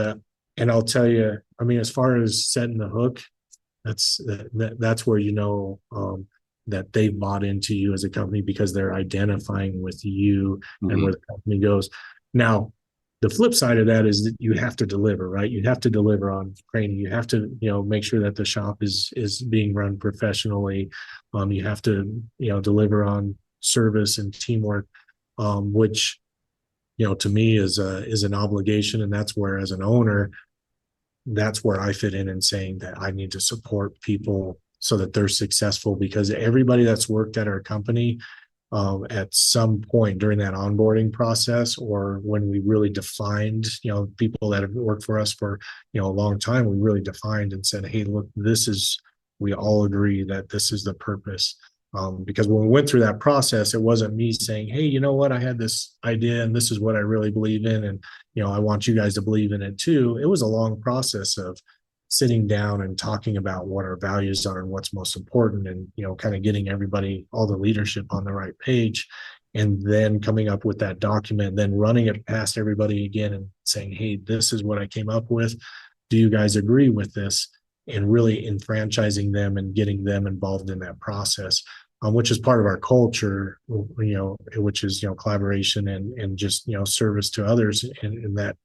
I'll tell you, I mean, as far as setting the hook, that's where that they've bought into you as a company, because they're identifying with you and Mm-hmm. where the company goes. Now, the flip side of that is that you have to deliver, right? You have to deliver on training. You have to, make sure that the shop is being run professionally. You have to, deliver on service and teamwork, which, to me is an obligation. And that's where, as an owner, that's where I fit in saying that I need to support people so that they're successful, because everybody that's worked at our company, at some point during that onboarding process, or when we really defined, people that have worked for us for, a long time, we really defined and said, hey, look, we all agree that this is the purpose. Because when we went through that process, it wasn't me saying, hey, you know what, I had this idea and this is what I really believe in. And, I want you guys to believe in it too. It was a long process of sitting down and talking about what our values are and what's most important, and kind of getting everybody, all the leadership, on the right page, and then coming up with that document, then running it past everybody again and saying, hey, this is what I came up with, do you guys agree with this? And really enfranchising them and getting them involved in that process, which is part of our culture, which is collaboration and just service to others, and that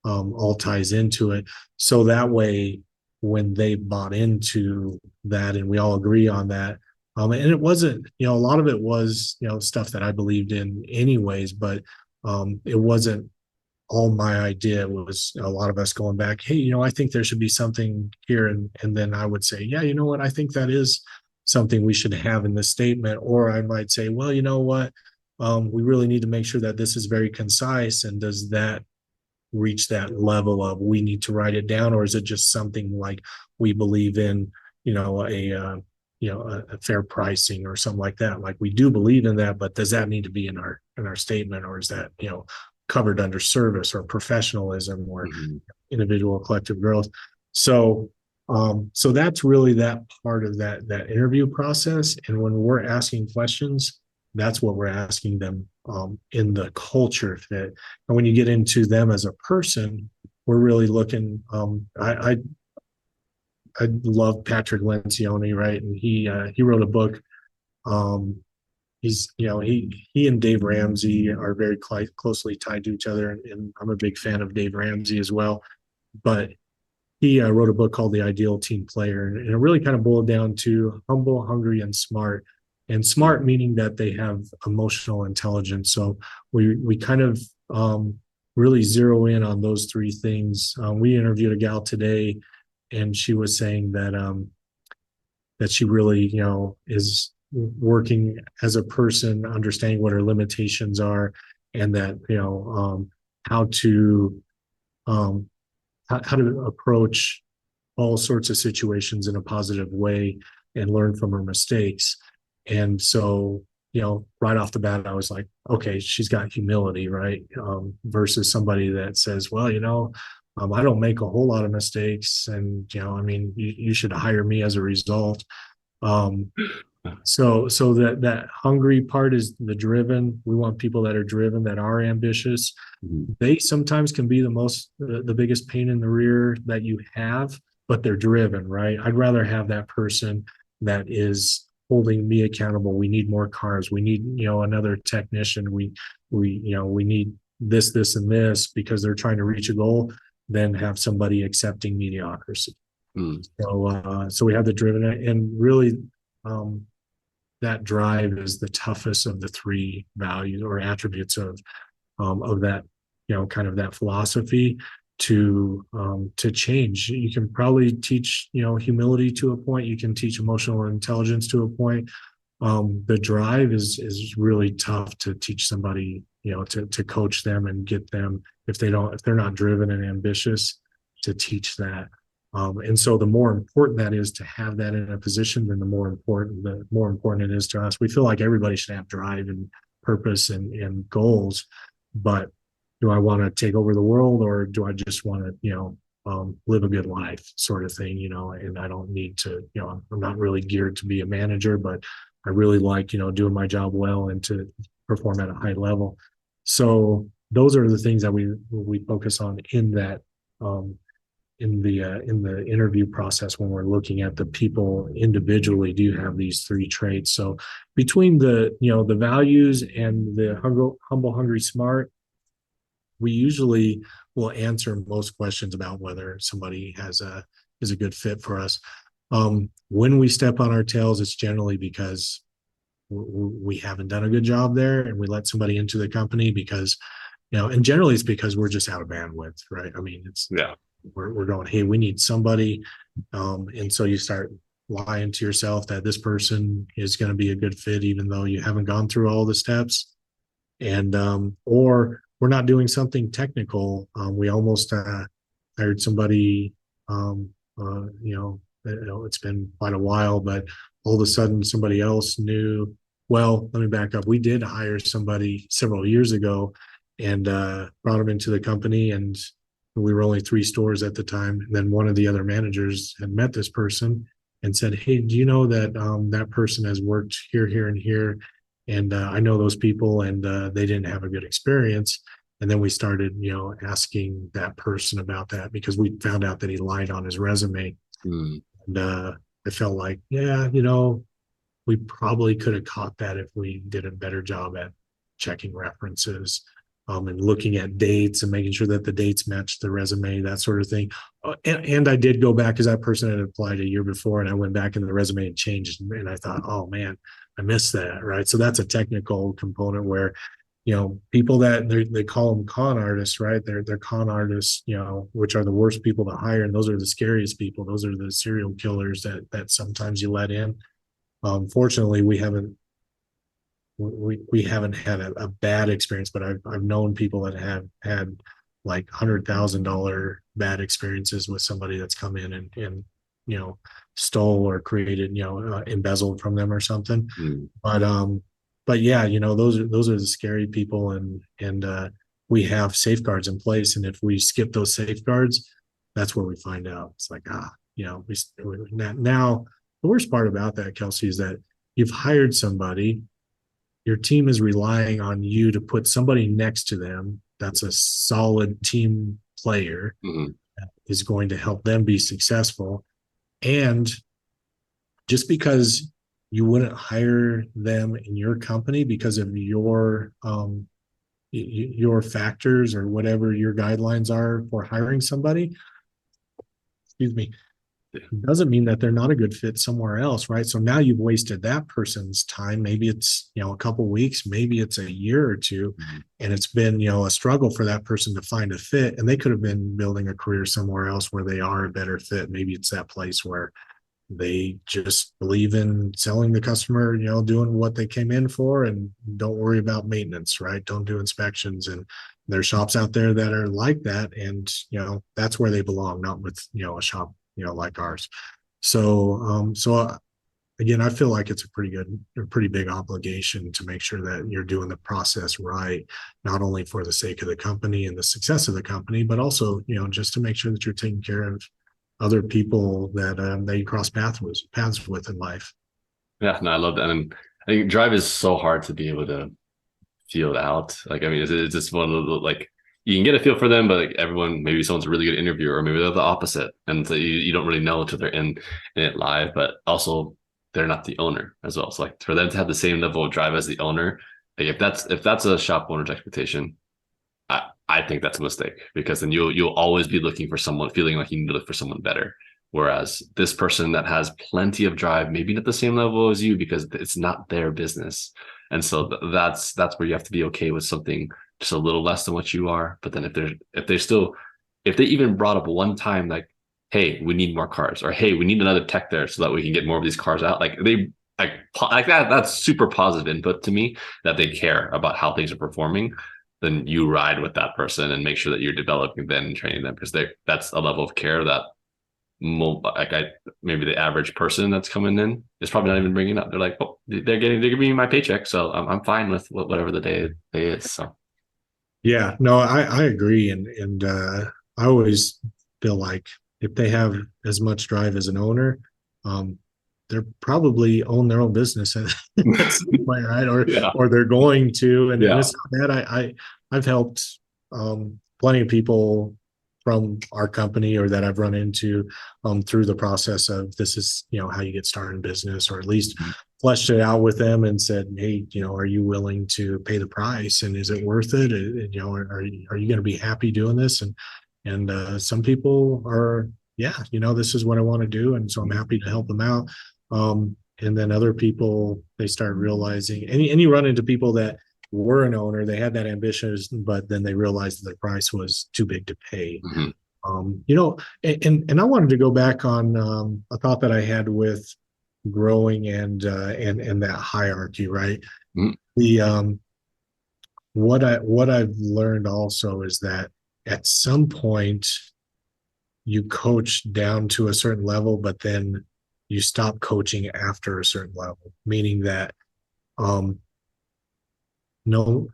all ties into it. So that way, when they bought into that and we all agree on that, and it wasn't, a lot of it was, stuff that I believed in anyways, but it wasn't all my idea. It was a lot of us going back, hey, I think there should be something here. And then I would say, yeah, you know what? I think that is something we should have in this statement. Or I might say, well, you know what? We really need to make sure that this is very concise. And does that reach that level of we need to write it down, or is it just something like we believe in, a fair pricing or something like that? Like, we do believe in that, but does that need to be in our statement, or is that covered under service or professionalism or Mm-hmm. individual collective growth? So that's really that part of that interview process. And when we're asking questions, that's what we're asking them, in the culture fit. And when you get into them as a person, we're really looking. I love Patrick Lencioni, right? And he wrote a book. Um, he's he and Dave Ramsey are very closely tied to each other, and I'm a big fan of Dave Ramsey as well. But he wrote a book called The Ideal Team Player, and it really kind of boiled down to humble, hungry, and smart. And smart meaning that they have emotional intelligence. So we kind of really zero in on those 3 things. We interviewed a gal today, and she was saying that she really is working as a person, understanding what her limitations are, and that how to um, how to approach all sorts of situations in a positive way and learn from her mistakes. And so, right off the bat, I was like, okay, she's got humility, right? Versus somebody that says, well, I don't make a whole lot of mistakes, and I mean, you should hire me as a result. Um, so that hungry part is the driven. We want people that are driven, that are ambitious. Mhm. They sometimes can be the biggest pain in the rear that you have, but they're driven, right? I'd rather have that person that is holding me accountable. We need more cars. We need, another technician. We need this, and this because they're trying to reach a goal, than have somebody accepting mediocrity. Mm. So we have the driven, and really, um, that drive is the toughest of the three values or attributes of that, kind of that philosophy to change. You can probably teach, humility to a point. You can teach emotional intelligence to a point. The drive is really tough to teach somebody, to coach them and get them, if they're not driven and ambitious, to teach that. And so the more important that is to have that in a position, then the more important it is to us. We feel like everybody should have drive and purpose and goals, but do I want to take over the world, or do I just want to, live a good life, sort of thing, and I don't need to, I'm not really geared to be a manager, but I really like, doing my job well and to perform at a high level. So those are the things that we focus on in that, in the interview process when we're looking at the people individually. Do you have these three traits? So between the values and the humble, hungry, smart, we usually will answer most questions about whether somebody is a good fit for us. When we step on our tails, it's generally because we haven't done a good job there, and we let somebody into the company because, and generally it's because we're just out of bandwidth, right? I mean, Yeah. we're going, hey, we need somebody, and so you start lying to yourself that this person is going to be a good fit, even though you haven't gone through all the steps, and or we're not doing something technical. We almost hired somebody. Um, it's been quite a while, but all of a sudden somebody else knew. Well, let me back up. We did hire somebody several years ago, and brought them into the company, and we were only 3 stores at the time. And then one of the other managers had met this person and said, "Hey, do you know that that person has worked here, here, and here? And I know those people, and they didn't have a good experience." And then we started, asking that person about that because we found out that he lied on his resume. Mm. And I felt like, yeah, we probably could have caught that if we did a better job at checking references, and looking at dates and making sure that the dates match the resume, that sort of thing. And I did go back because that person had applied a year before, and I went back in the resume and changed, and I thought, oh man, I missed that, right? So that's a technical component where, people that they call them con artists, right? They're con artists, which are the worst people to hire, and those are the scariest people. Those are the serial killers that sometimes you let in. Fortunately, we haven't had a bad experience, but I've known people that have had like $100,000 bad experiences with somebody that's come in and stole or created, embezzled from them or something. Mm. But yeah, those are the scary people, and we have safeguards in place, and if we skip those safeguards, that's where we find out. It's like, now the worst part about that, Kelsey, is that you've hired somebody, your team is relying on you to put somebody next to them that's a solid team player, Mm. is going to help them be successful. And just because you wouldn't hire them in your company because of your factors or whatever your guidelines are for hiring somebody, excuse me, doesn't mean that they're not a good fit somewhere else, right? So now you've wasted that person's time. Maybe it's, a couple weeks, maybe it's a year or two, Mm. and it's been, a struggle for that person to find a fit. And they could have been building a career somewhere else where they are a better fit. Maybe it's that place where they just believe in selling the customer, doing what they came in for, and don't worry about maintenance, right? Don't do inspections. And there's shops out there that are like that. And, that's where they belong, not with, a shop, like ours. So again, I feel like it's a pretty big obligation to make sure that you're doing the process right, not only for the sake of the company and the success of the company, but also, just to make sure that you're taking care of other people that you cross paths with in life. Yeah, no, I love that. And I think drive is so hard to be able to feel it out. Like, I mean, it's just one of the, like, you can get a feel for them, but like everyone, maybe someone's a really good interviewer, or maybe they're the opposite. And so you don't really know until they're in it live, but also they're not the owner as well. So like for them to have the same level of drive as the owner, like if that's a shop owner's expectation, I think that's a mistake because then you'll always be looking for someone, feeling like you need to look for someone better. Whereas this person that has plenty of drive, maybe not the same level as you because it's not their business. And so that's where you have to be okay with something just a little less than what you are. But then if they even brought up one time like, hey, we need more cars, or hey, we need another tech there so that we can get more of these cars out, like that's super positive input to me that they care about how things are performing. Then you ride with that person and make sure that you're developing them and training them because that's a level of care that maybe the average person that's coming in is probably not even bringing up. They're like, oh, they're giving me my paycheck, so I'm fine with whatever the day is. So Yeah, no, I agree, and I always feel like if they have as much drive as an owner, um, they're probably own their own business at some point, right? Or yeah, or they're going to, and yeah, it's not bad. I've helped plenty of people from our company or that I've run into through the process of this is how you get started in business, or at least fleshed it out with them and said, hey, are you willing to pay the price, and is it worth it? And, are you going to be happy doing this? And some people are, yeah, this is what I want to do, and so I'm happy to help them out. And then other people, they start realizing, and you run into people that were an owner, they had that ambition, but then they realized that the price was too big to pay. mm-hmm. And I wanted to go back on a thought that I had with growing and that hierarchy, right? Mm-hmm. The what I've learned also is that at some point you coach down to a certain level, but then you stop coaching after a certain level, meaning that um no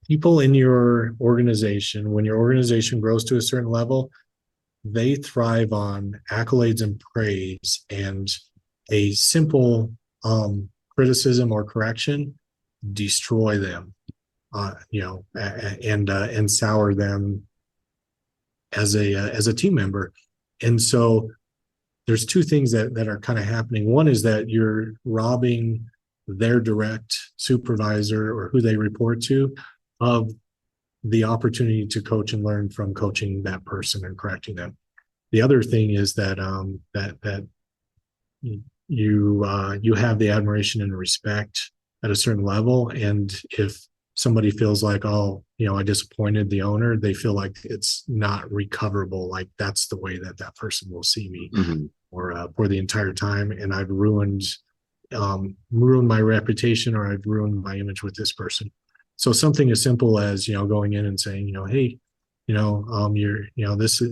people in your organization, when your organization grows to a certain level, they thrive on accolades and praise, and a simple criticism or correction destroy them, and sour them as a team member. And so there's two things that are kind of happening. One is that you're robbing their direct supervisor or who they report to of the opportunity to coach and learn from coaching that person and correcting them. The other thing is that that you have the admiration and respect at a certain level, and if somebody feels like, oh, I disappointed the owner, they feel like it's not recoverable, like that's the way that that person will see me Mm-hmm. or for the entire time, and I've ruined my reputation, or I've ruined my image with this person. So something as simple as going in and saying, hey, you're this is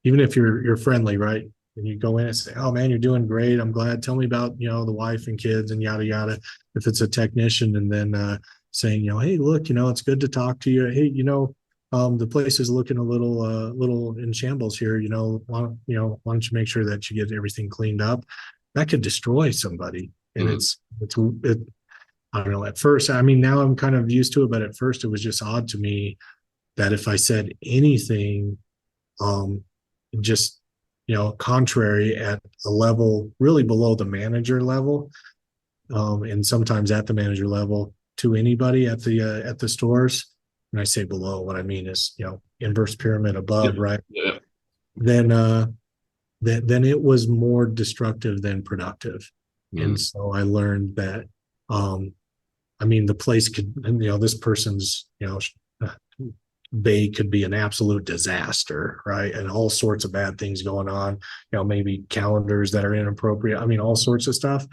even if you're friendly, right? And you go in and say, oh man, you're doing great, I'm glad, tell me about the wife and kids and yada yada, if it's a technician. And then saying, hey, look, it's good to talk to you. Hey, the place is looking a little in shambles here. Why don't you make sure that you get everything cleaned up? That could destroy somebody. And Mm-hmm. it I don't know, at first, I mean, now I'm kind of used to it, but at first it was just odd to me that if I said anything um just contrary at a level really below the manager level, and sometimes at the manager level, to anybody at the stores. When I say below, what I mean is inverse pyramid Yep. above, right? Yep. Then then it was more destructive than productive. And Mm-hmm. so I learned that um I mean, the place could, this person's, bay could be an absolute disaster, right? And all sorts of bad things going on, maybe calendars that are inappropriate. I mean, all sorts of stuff.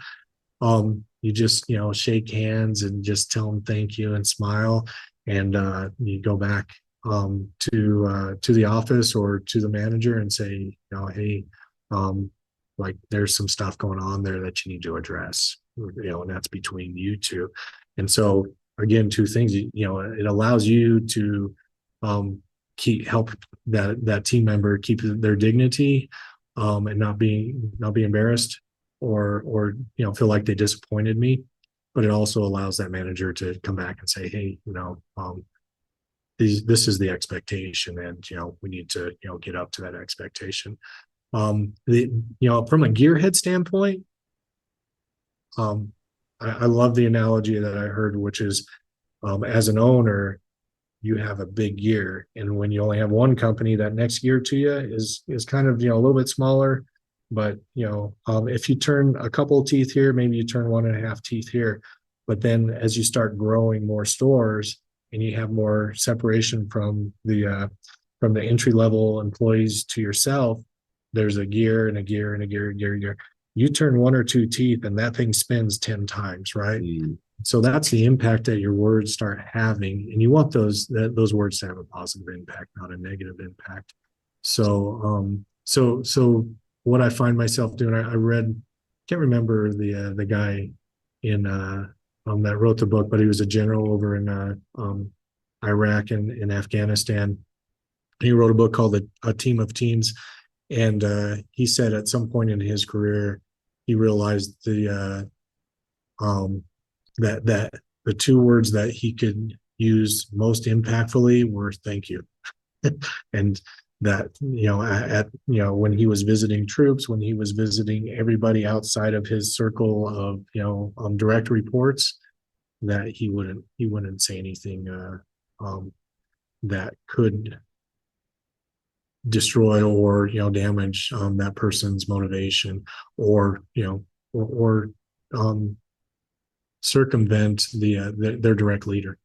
You just, shake hands and just tell them thank you and smile. And you go back to the office or to the manager and say, hey, like there's some stuff going on there that you need to address, and that's between you two. And so again, two things, it allows you to help that team member keep their dignity, and not be embarrassed or feel like they disappointed me. But it also allows that manager to come back and say, hey, this is the expectation, and we need to get up to that expectation. From a gearhead standpoint, I love the analogy that I heard, which is, as an owner, you have a big gear, and when you only have one company, that next gear to you is kind of a little bit smaller. But if you turn a couple of teeth here, maybe you turn 1.5 teeth here, but then as you start growing more stores and you have more separation from the entry level employees to yourself, there's a gear and a gear and a gear and gear. You turn 1 or 2 teeth and that thing spins 10 times, right? So that's the impact that your words start having, and you want those words to have a positive impact, not a negative impact. So what I find myself doing, I read, can't remember the guy in that wrote the book, but he was a general over in Iraq and in Afghanistan. He wrote a book called A Team of Teams, and he said at some point in his career he realized that the 2 words that he could use most impactfully were thank you. And that when he was visiting troops, when he was visiting everybody outside of his circle of direct reports, that he wouldn't say anything that could destroy or damage that person's motivation, or circumvent their direct leader.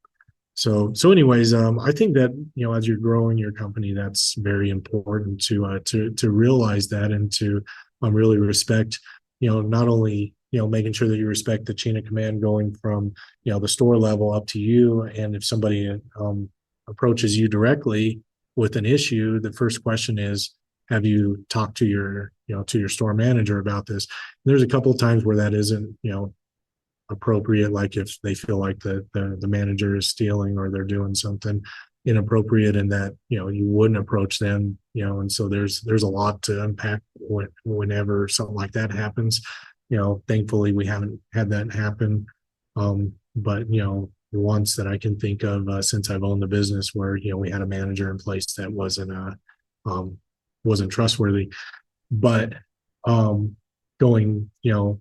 So anyways, I think that as you're growing your company, that's very important to realize that, and to really respect, not only making sure that you respect the chain of command going from the store level up to you. And if somebody approaches you directly with an issue, the first question is, have you talked to your store manager about this? And there's a couple of times where that isn't appropriate, like if they feel like the manager is stealing or they're doing something inappropriate, and that you wouldn't approach them, and so there's a lot to unpack whenever something like that happens. Thankfully we haven't had that happen, but once that I can think of since I've owned the business, where we had a manager in place that wasn't trustworthy. But going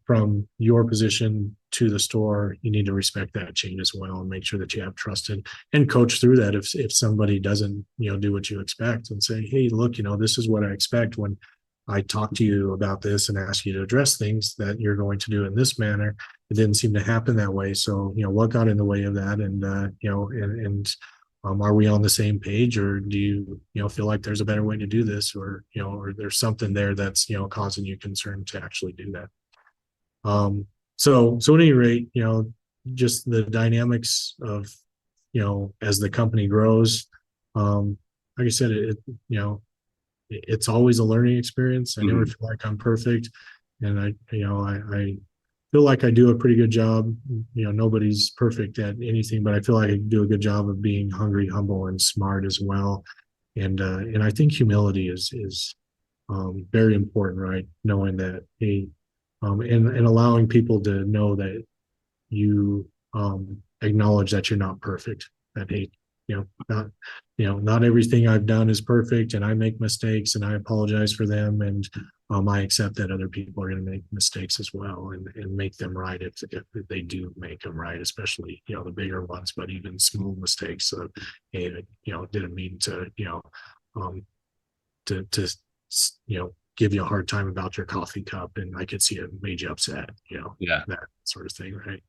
from your position to the store, you need to respect that chain as well, and make sure that you have trust and coach through that. If somebody doesn't do what you expect, and say, hey, look, this is what I expect when I talk to you about this and ask you to address things, that you're going to do in this manner. It didn't seem to happen that way. So what got in the way of that? And are we on the same page, or do you feel like there's a better way to do this, or or there's something there that's causing you concern to actually do that? So at any rate, just the dynamics of as the company grows, like I said, it's always a learning experience. I never feel like I'm perfect, and I feel like I do a pretty good job. Nobody's perfect at anything, but I feel like I do a good job of being hungry, humble, and smart as well. And I think humility is very important, right? Knowing that, hey, and allowing people to know that you acknowledge that you're not perfect. That, hey, not everything I've done is perfect, and I make mistakes, and I apologize for them, and I accept that other people are going to make mistakes as well, and make them right if they do make them right, especially the bigger ones. But even small mistakes, so hey, didn't mean to give you a hard time about your coffee cup, and I could see it made you upset, Yeah. that sort of thing, right?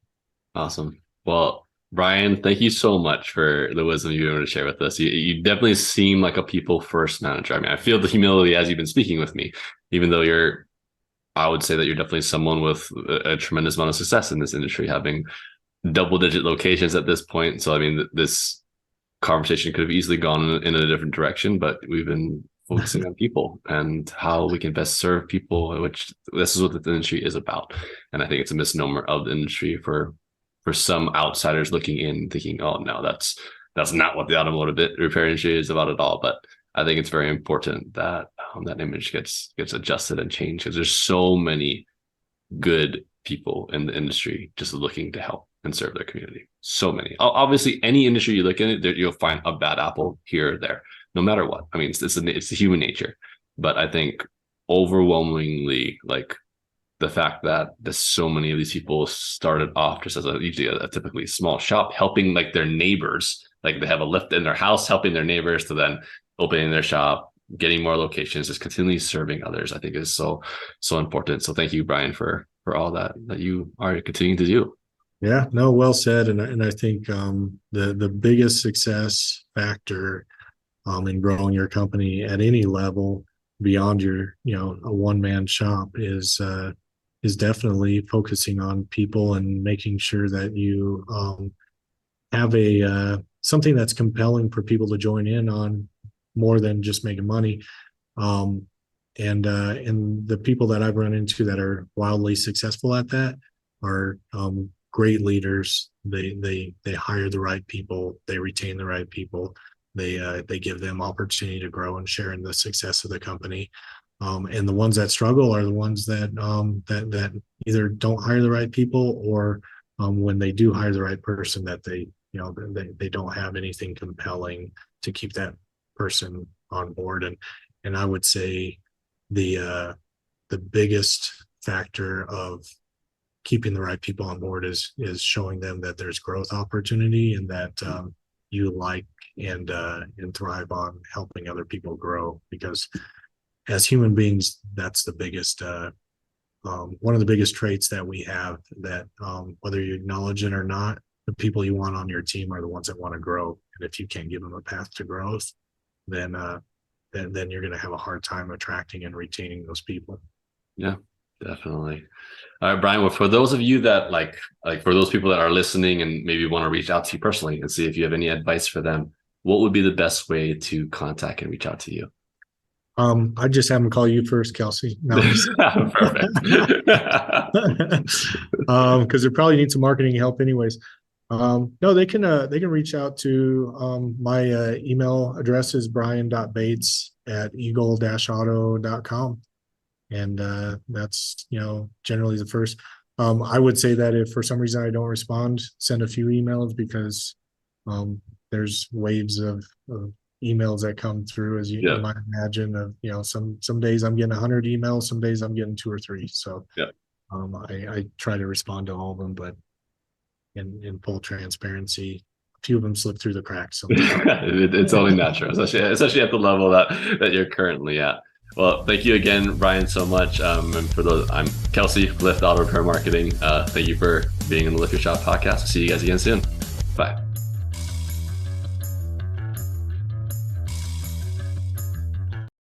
Awesome. Well, Brian, thank you so much for the wisdom you've been able to share with us. You definitely seem like a people first manager. I mean, I feel the humility as you've been speaking with me, even though I would say that you're definitely someone with a tremendous amount of success in this industry, having double-digit locations at this point. So, I mean, this conversation could have easily gone in a different direction, but we've been focusing on people and how we can best serve people, which this is what the industry is about. And I think it's a misnomer of the industry for some outsiders looking in, thinking, "Oh no, that's not what the automotive repair industry is about at all." But I think it's very important that that image gets adjusted and changed, because there's so many good people in the industry just looking to help and serve their community. So many. Obviously, any industry you look in, you'll find a bad apple here or there, no matter what. I mean, it's the human nature. But I think overwhelmingly, like, the fact that there's so many of these people started off just as usually a typically small shop, helping like their neighbors, like they have a lift in their house, helping their neighbors, to then opening their shop, getting more locations, just continually serving others, I think is so important. So thank you, Brian, for all that you are continuing to do. Yeah, no, well said. And I think the biggest success factor in growing your company at any level beyond your, a one-man shop is definitely focusing on people and making sure that you have a something that's compelling for people to join in on, more than just making money. And the people that I've run into that are wildly successful at that are great leaders. They hire the right people, they retain the right people, they give them opportunity to grow and share in the success of the company. And the ones that struggle are the ones that either don't hire the right people, or when they do hire the right person, that they don't have anything compelling to keep that person on board. And I would say the biggest factor of keeping the right people on board is showing them that there's growth opportunity, and that you like and thrive on helping other people grow. Because as human beings, that's the biggest one of the biggest traits that we have, that whether you acknowledge it or not, the people you want on your team are the ones that want to grow. And if you can't give them a path to growth, then you're going to have a hard time attracting and retaining those people. Yeah, definitely. All right, Brian, well, for those of you that like for those people that are listening and maybe want to reach out to you personally and see if you have any advice for them, what would be the best way to contact and reach out to you? I just have them call you first, Kelsey. No, Perfect. Because they probably need some marketing help anyways. No, they can reach out to my email address is brian.bates@eagle-auto.com. And that's generally the first. I would say that if for some reason I don't respond, send a few emails, because there's waves of emails that come through, as you might imagine. Of some days I'm getting 100 emails, some days I'm getting 2 or 3. So I try to respond to all of them, but in full transparency, a few of them slip through the cracks. It's only natural, especially at the level that you're currently at. Well, thank you again, Brian, so much. And for those, I'm Kelsey, Lift Auto Repair Marketing. Thank you for being on the Lift Your Shop podcast. See you guys again soon. Bye.